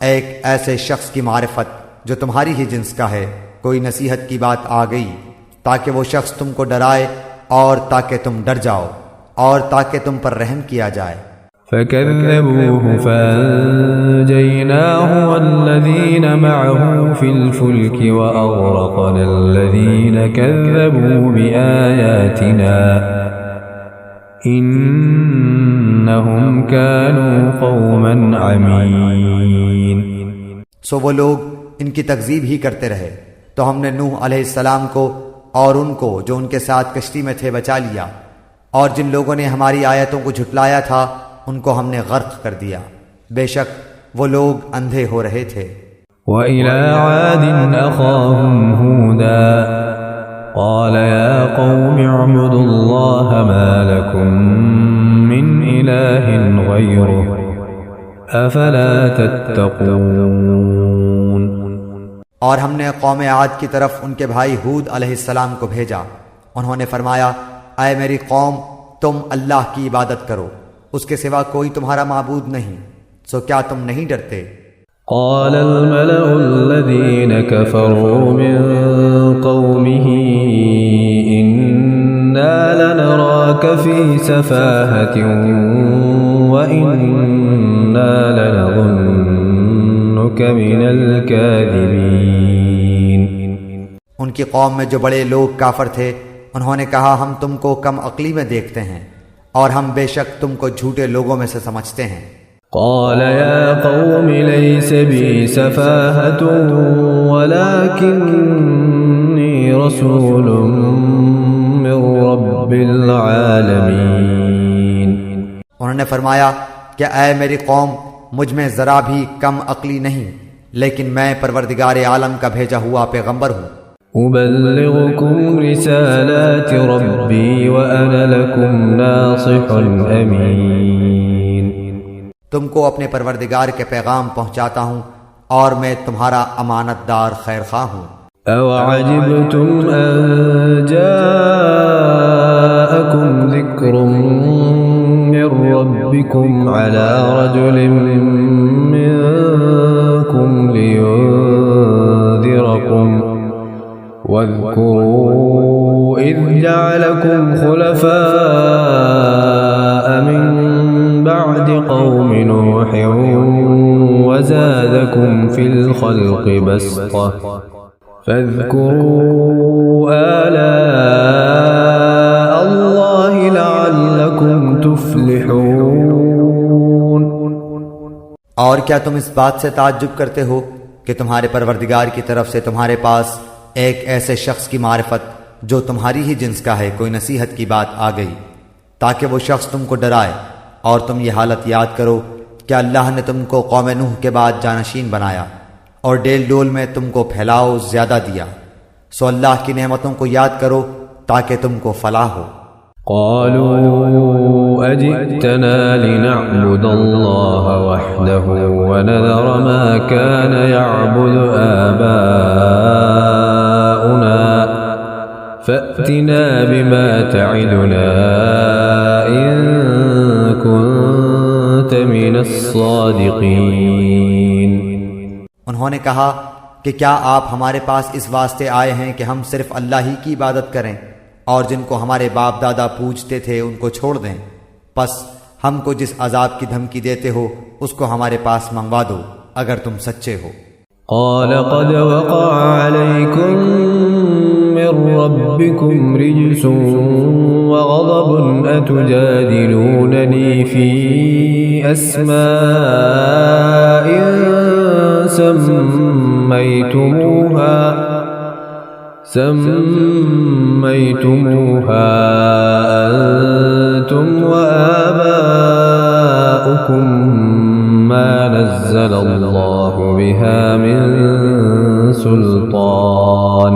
ایک ایسے شخص کی معرفت جو تمہاری ہی جنس کا ہے کوئی نصیحت کی بات آ گئی تاکہ وہ شخص تم کو ڈرائے اور تاکہ تم ڈر جاؤ اور تاکہ تم پر رحم کیا جائے. فَكَذَّبُوهُ فَأَنجَيْنَاهُ وَالَّذِينَ مَعَهُ فِي الْفُلْكِ وَأَغْرَقْنَا الَّذِينَ كَذَّبُوا بِآيَاتِنَا إِنَّهُمْ كَانُوا قَوْمًا عَمِينَ. سو وہ لوگ ان کی تکذیب ہی کرتے رہے، تو ہم نے نوح علیہ السلام کو اور ان کو جو ان کے ساتھ کشتی میں تھے بچا لیا، اور جن لوگوں نے ہماری آیتوں کو جھٹلایا تھا ان کو ہم نے غرق کر دیا، بے شک وہ لوگ اندھے ہو رہے تھے۔ وَإِلَى عَادٍ أَخَاهُمْ هُودًا قَالَ يَا قَوْمِ اعْبُدُوا اللَّهَ مَا لَكُمْ مِنْ إِلَٰهٍ غَيْرُهُ أَفَلَا تَتَّقُونَ۔ اور ہم نے قوم عاد کی طرف ان کے بھائی ہود علیہ السلام کو بھیجا، انہوں نے فرمایا اے میری قوم تم اللہ کی عبادت کرو، اس کے سوا کوئی تمہارا معبود نہیں، سو کیا تم نہیں ڈرتے؟ قال الملأ الذين كفروا من قومه إنا لنراك في سفاهة وإنا لنظنك من الكاذبين۔ ان کی قوم میں جو بڑے لوگ کافر تھے انہوں نے کہا ہم تم کو کم عقلی میں دیکھتے ہیں اور ہم بے شک تم کو جھوٹے لوگوں میں سے سمجھتے ہیں۔ قال يا قوم ليس بي سفاهة ولكني رسول من رب العالمين۔ انہوں نے فرمایا کہ اے میری قوم مجھ میں ذرا بھی کم عقلی نہیں، لیکن میں پروردگار عالم کا بھیجا ہوا پیغمبر ہوں۔ أبلغكم رسالات ربي وأنا لكم ناصح أمين۔ تم کو اپنے پروردگار کے پیغام پہنچاتا ہوں اور میں تمہارا امانت دار خیر خواہ ہوں۔ أَوَعَجِبْتُمْ أَن جَاءَكُمْ ذِكْرٌ مِّن رَّبِّكُمْ عَلَى رَجُلٍ مِّنكُمْ لِيُنذِرَكُمْ واذكروا إذ جعلكم خلفاء من بعد قوم نوح وزادكم في الخلق بسطة فاذكروا آلاء الله لعلكم تفلحون۔ اور کیا تم اس بات سے تعجب کرتے ہو کہ تمہارے پروردگار کی طرف سے تمہارے پاس ایک ایسے شخص کی معرفت جو تمہاری ہی جنس کا ہے کوئی نصیحت کی بات آ گئی تاکہ وہ شخص تم کو ڈرائے، اور تم یہ حالت یاد کرو کہ اللہ نے تم کو قوم نوح کے بعد جانشین بنایا اور ڈیل ڈول میں تم کو پھیلاؤ زیادہ دیا، سو اللہ کی نعمتوں کو یاد کرو تاکہ تم کو فلاح ہو۔ قالوا أجئتنا لنعبد الله وحده ونذر ما كان يعبد آباؤنا فأتنا بما تعدنا إن كنت من الصادقين۔ انہوں نے کہا کہ کیا آپ ہمارے پاس اس واسطے آئے ہیں کہ ہم صرف اللہ ہی کی عبادت کریں اور جن کو ہمارے باپ دادا پوجتے تھے ان کو چھوڑ دیں؟ پس ہم کو جس عذاب کی دھمکی دیتے ہو اس کو ہمارے پاس منگوا دو اگر تم سچے ہو۔ قال قد وقع عليكم من ربكم رجس وغضب أتجادلونني في أسماء سميتموها أنتم وآباؤكم ما نزل الله بها من سلطان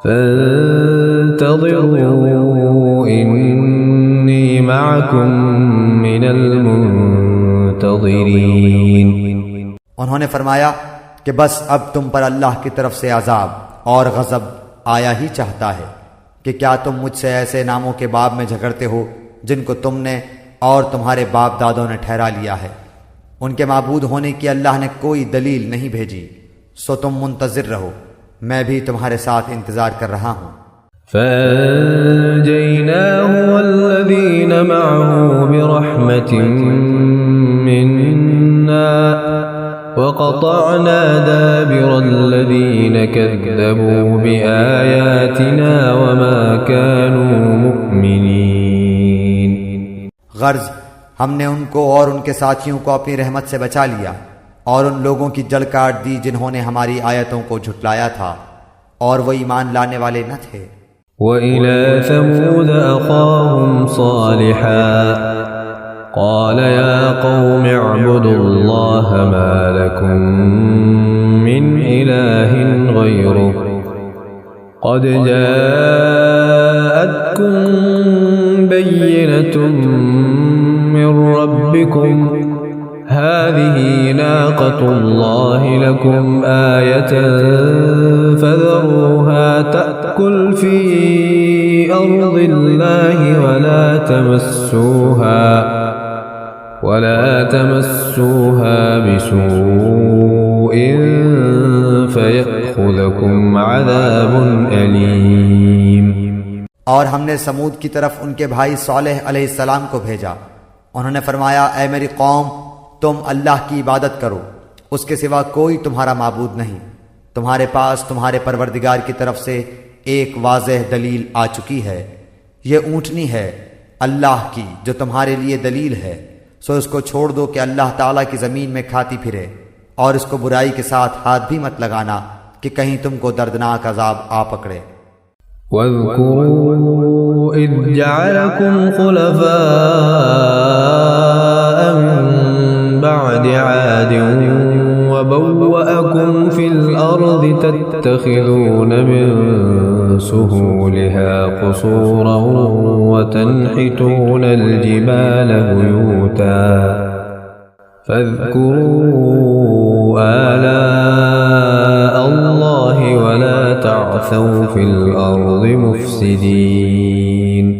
فانتظروا إني معكم من المنتظرين۔ انہوں نے فرمایا کہ بس اب تم پر اللہ کی طرف سے عذاب اور غضب آیا ہی چاہتا ہے کہ کیا تم مجھ سے ایسے ناموں کے باب میں جھگڑتے ہو جن کو تم نے اور تمہارے باپ دادوں نے ٹھہرا لیا ہے؟ ان کے معبود ہونے کی اللہ نے کوئی دلیل نہیں بھیجی، سو تم منتظر رہو، میں بھی تمہارے ساتھ انتظار کر رہا ہوں۔ فَأَنجَيْنَاهُ وَالَّذِينَ مَعَهُ بِرَحْمَةٍ مِّنَّا وَقَطَعْنَا دَابِرَ الَّذِينَ كَذَّبُوا بِآيَاتِنَا وَمَا كَانُوا مُؤْمِنِينَ۔ غرض ہم نے ان کو اور ان کے ساتھیوں کو اپنی رحمت سے بچا لیا، اور ان لوگوں کی جڑ کاٹ دی جنہوں نے ہماری آیتوں کو جھٹلایا تھا اور وہ ایمان لانے والے نہ تھے۔ وَإِلَى ثَمُودَ أَخَاهُمْ صَالِحًا قَالَ يَا قَوْمِ اعْبُدُوا اللَّهَ مَا لَكُمْ مِنْ إِلَٰهٍ غَيْرُهُ قَدْ جَاءَتْكُمْ بَيِّنَةٌ مِّن رَّبِّكُمْ هَٰذِهِ نَاقَةُ اللَّهِ لَكُمْ آيَةً فَذَرُوهَا تَأْكُلْ فِي أَرْضِ اللَّهِ وَلَا تَمَسُّوهَا بِسُوءٍ فَيَأْخُذَكُمْ عَذَابٌ أَلِيمٌ۔ اور ہم نے سمود کی طرف ان کے بھائی صالح علیہ السلام کو بھیجا۔ انہوں نے فرمایا، اے میری قوم، تم اللہ کی عبادت کرو، اس کے سوا کوئی تمہارا معبود نہیں۔ تمہارے پاس تمہارے پروردگار کی طرف سے ایک واضح دلیل آ چکی ہے، یہ اونٹنی ہے اللہ کی جو تمہارے لیے دلیل ہے، سو اس کو چھوڑ دو کہ اللہ تعالیٰ کی زمین میں کھاتی پھرے، اور اس کو برائی کے ساتھ ہاتھ بھی مت لگانا کہ کہیں تم کو دردناک عذاب آ پکڑے۔ وَاذْكُرُوا إِذْ جَعَلَكُمْ خُلَفَاءَ مِن بَعْدِ عَادٍ وَبَوَّأَكُمْ فِي الْأَرْضِ تَتَّخِذُونَ مِن سُهُولِهَا قُصُورًا وَتَنْحِتُونَ الْجِبَالَ بُيُوتًا فَاذْكُرُوا آلَاءَ اللَّهِ وَلَا تَعْثَوْا فِي الْأَرْضِ مُفْسِدِينَ۔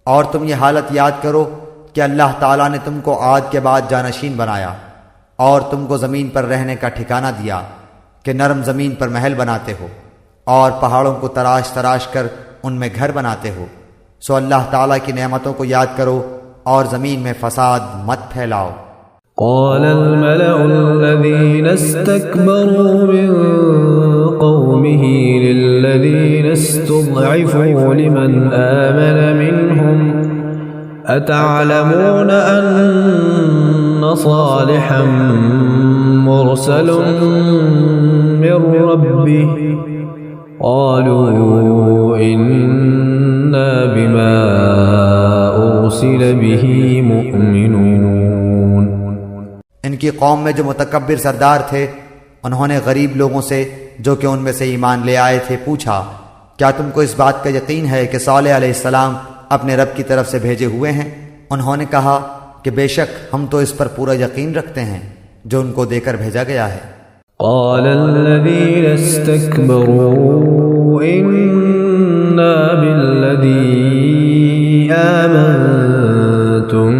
اور تم یہ حالت یاد کرو کہ اللہ تعالیٰ نے تم کو عاد کے بعد جانشین بنایا اور تم کو زمین پر رہنے کا ٹھکانہ دیا کہ نرم زمین پر محل بناتے ہو اور پہاڑوں کو تراش تراش کر ان میں گھر بناتے ہو، سو اللہ تعالیٰ کی نعمتوں کو یاد کرو اور زمین میں فساد مت پھیلاؤ۔ قال الملأ الذين استكبروا من قومه للذين استضعفوا لمن آمن منهم أتعلمون أن صالحا مرسل من ربه قالوا إنا بما أرسل به مؤمنون۔ ان کی قوم میں جو متکبر سردار تھے انہوں نے غریب لوگوں سے جو کہ ان میں سے ایمان لے آئے تھے پوچھا، کیا تم کو اس بات کا یقین ہے کہ صالح علیہ السلام اپنے رب کی طرف سے بھیجے ہوئے ہیں؟ انہوں نے کہا کہ بے شک ہم تو اس پر پورا یقین رکھتے ہیں جو ان کو دے کر بھیجا گیا ہے۔ قال الذين استكبروا إنا بالذي آمنتم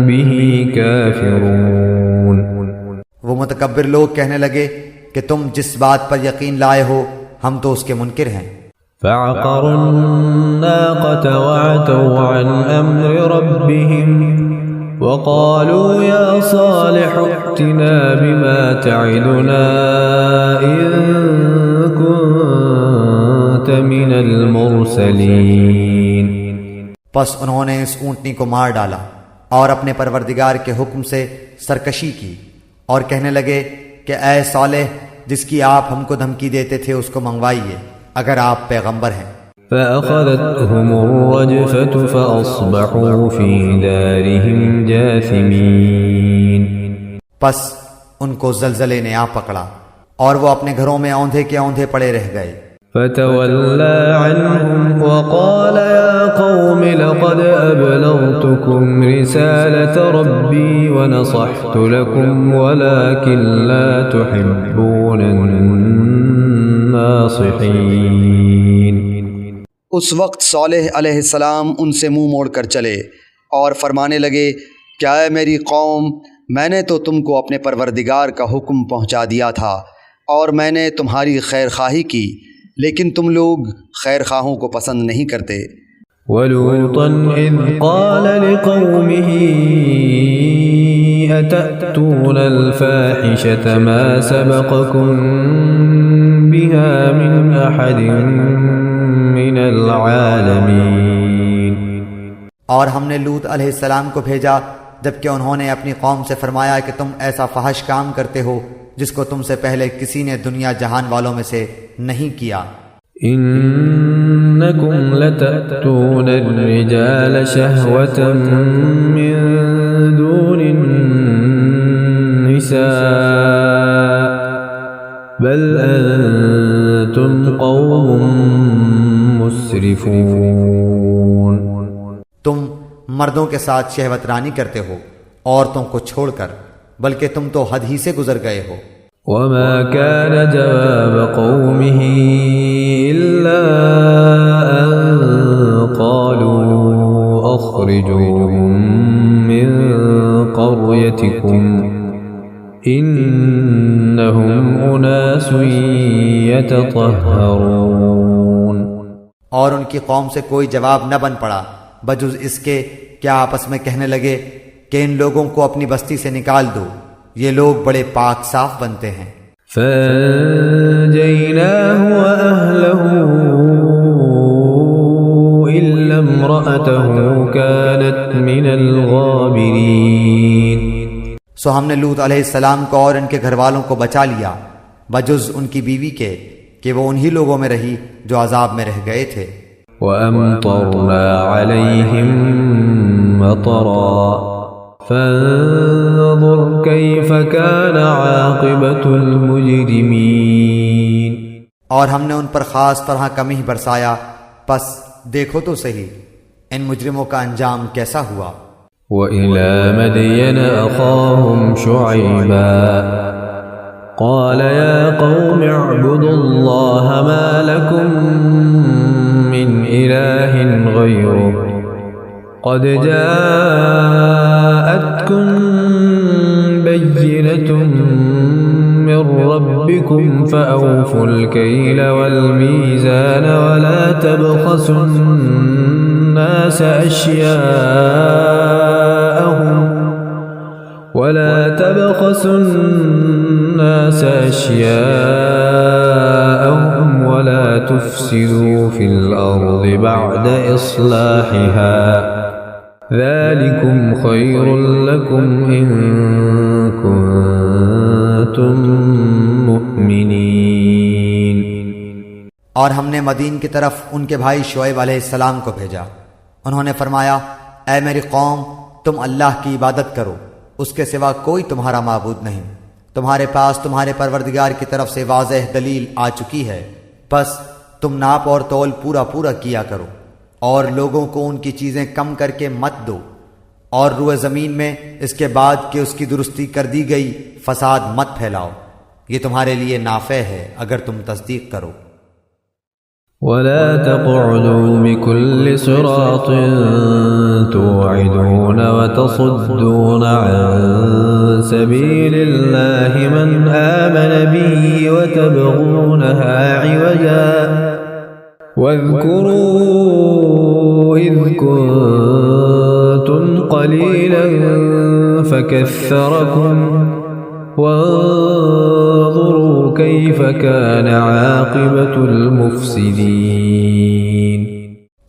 به كافرون۔ وہ متکبر لوگ کہنے لگے کہ تم جس بات پر یقین لائے ہو ہم تو اس کے منکر ہیں۔ فعقروا الناقة وعتوا عن أمر ربهم وقالوا يا صالح ائتنا بما تعدنا إن كنت من المرسلين۔ پس انہوں نے اس اونٹنی کو مار ڈالا اور اپنے پروردگار کے حکم سے سرکشی کی اور کہنے لگے کہ اے صالح جس کی آپ ہم کو دھمکی دیتے تھے اس کو منگوائیے اگر آپ پیغمبر ہیں۔ فأخذتهم الرجفة فأصبحوا في دارهم جاثمين۔ پس ان کو زلزلے نے آ پکڑا اور وہ اپنے گھروں میں اوندھے کے اوندھے پڑے رہ گئے۔ فتولى عنهم وقال يا قوم لقد أبلغتكم رسالة ربي ونصحت لكم ولكن لا تحبون الناصحين۔ اس وقت صالح علیہ السلام ان سے منہ موڑ کر چلے اور فرمانے لگے، کیا اے میری قوم، میں نے تو تم کو اپنے پروردگار کا حکم پہنچا دیا تھا اور میں نے تمہاری خیر خواہی کی، لیکن تم لوگ خیر خواہوں کو پسند نہیں کرتے۔ وَلُوطًا إِذْ قَالَ لِقَوْمِهِ أَتَأْتُونَ الْفَاحِشَةَ مَا سَبَقَكُمْ بِهَا مِنْ أَحَدٍ مِنَ الْعَالَمِينَ۔ اور ہم نے لوط علیہ السلام کو بھیجا جبکہ انہوں نے اپنی قوم سے فرمایا کہ تم ایسا فحش کام کرتے ہو جس کو تم سے پہلے کسی نے دنیا جہان والوں میں سے نہیں کیا۔ انکم لتأتون الرجال شہوة من دون النساء بل انتم قوم مسرفون۔ تم مردوں کے ساتھ شہوت رانی کرتے ہو عورتوں کو چھوڑ کر، بلکہ تم تو حد ہی سے گزر گئے ہو۔ وما كان جواب قومه إلا أن قالوا أخرجوهم من قريتكم إنهم أناس يتطهرون۔ اور ان کی قوم سے کوئی جواب نہ بن پڑا بجز اس کے کیا آپس میں کہنے لگے کہ ان لوگوں کو اپنی بستی سے نکال دو، یہ لوگ بڑے پاک صاف بنتے ہیں۔ فَأَنجَيْنَاهُ وَأَهْلَهُ إِلَّا امْرَأَتَهُ كَانَتْ مِنَ الْغَابِرِينَ۔ سو ہم نے لوط علیہ السلام کو اور ان کے گھر والوں کو بچا لیا بجز ان کی بیوی کے کہ وہ انہی لوگوں میں رہی جو عذاب میں رہ گئے تھے۔ وَأَمْطَرْنَا عَلَيْهِمْ مَطَرًا فانظر كيف كان عاقبة المجرمين۔ اور ہم نے ان پر خاص طرح کمی برسایا، پس دیکھو تو صحیح ان مجرموں کا انجام کیسا ہوا۔ وإلى مدين أخاهم شعيبا قال يا قوم اعبدوا الله ما لكم من إله غيره قد جاءتكم بينة من ربكم فأوفوا الكيل والميزان ولا تبخسوا الناس أشياءهم ولا تفسدوا في الأرض بعد إصلاحها ذلكم خير لكم إن كنتم مؤمنين۔ اور ہم نے مدین کی طرف ان کے بھائی شعیب علیہ السلام کو بھیجا، انہوں نے فرمایا اے میری قوم تم اللہ کی عبادت کرو، اس کے سوا کوئی تمہارا معبود نہیں، تمہارے پاس تمہارے پروردگار کی طرف سے واضح دلیل آ چکی ہے، بس تم ناپ اور تول پورا پورا کیا کرو اور لوگوں کو ان کی چیزیں کم کر کے مت دو، اور روئے زمین میں اس کے بعد کہ اس کی درستی کر دی گئی فساد مت پھیلاؤ، یہ تمہارے لیے نافع ہے اگر تم تصدیق کرو۔ ولا تقعدوا بكل صراط توعدون وتصدون عن سبيل الله من آمن به وتبغونها عوجا واذكروا إذ كنتم قليلا فكثركم وانظروا كيف كان عاقبة المفسدين۔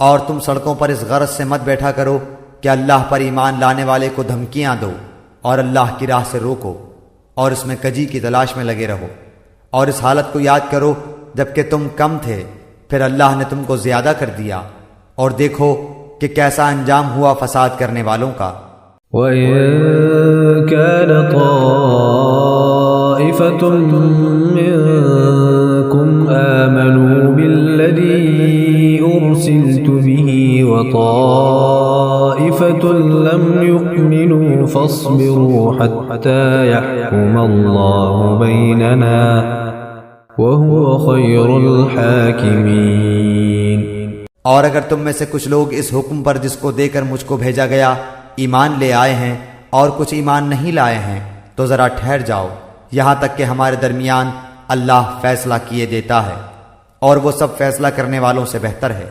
اور تم سڑکوں پر اس غرض سے مت بیٹھا کرو کہ اللہ پر ایمان لانے والے کو دھمکیاں دو اور اللہ کی راہ سے روکو، اور اس میں کجی کی تلاش میں لگے رہو، اور اس حالت کو یاد کرو جبکہ تم کم تھے پھر اللہ نے تم کو زیادہ کر دیا، اور دیکھو کہ کیسا انجام ہوا فساد کرنے والوں کا۔ وَإِن كَانَ طَائِفَةٌ مِّنكُمْ آمَنُوا بِالَّذِي أُرْسِلْتُ بِهِ وَطَائِفَةٌ لَّمْ يُؤْمِنُوا فَاصْبِرُوا حَتَّى يَحْكُمَ اللَّهُ بَيْنَنَا وَهُوَ خَيْرُ الْحَاكِمِينَ۔ اور اگر تم میں سے کچھ لوگ اس حکم پر جس کو دے کر مجھ کو بھیجا گیا ایمان لے آئے ہیں اور کچھ ایمان نہیں لائے ہیں تو ذرا ٹھہر جاؤ یہاں تک کہ ہمارے درمیان اللہ فیصلہ کیے دیتا ہے، اور وہ سب فیصلہ کرنے والوں سے بہتر ہے۔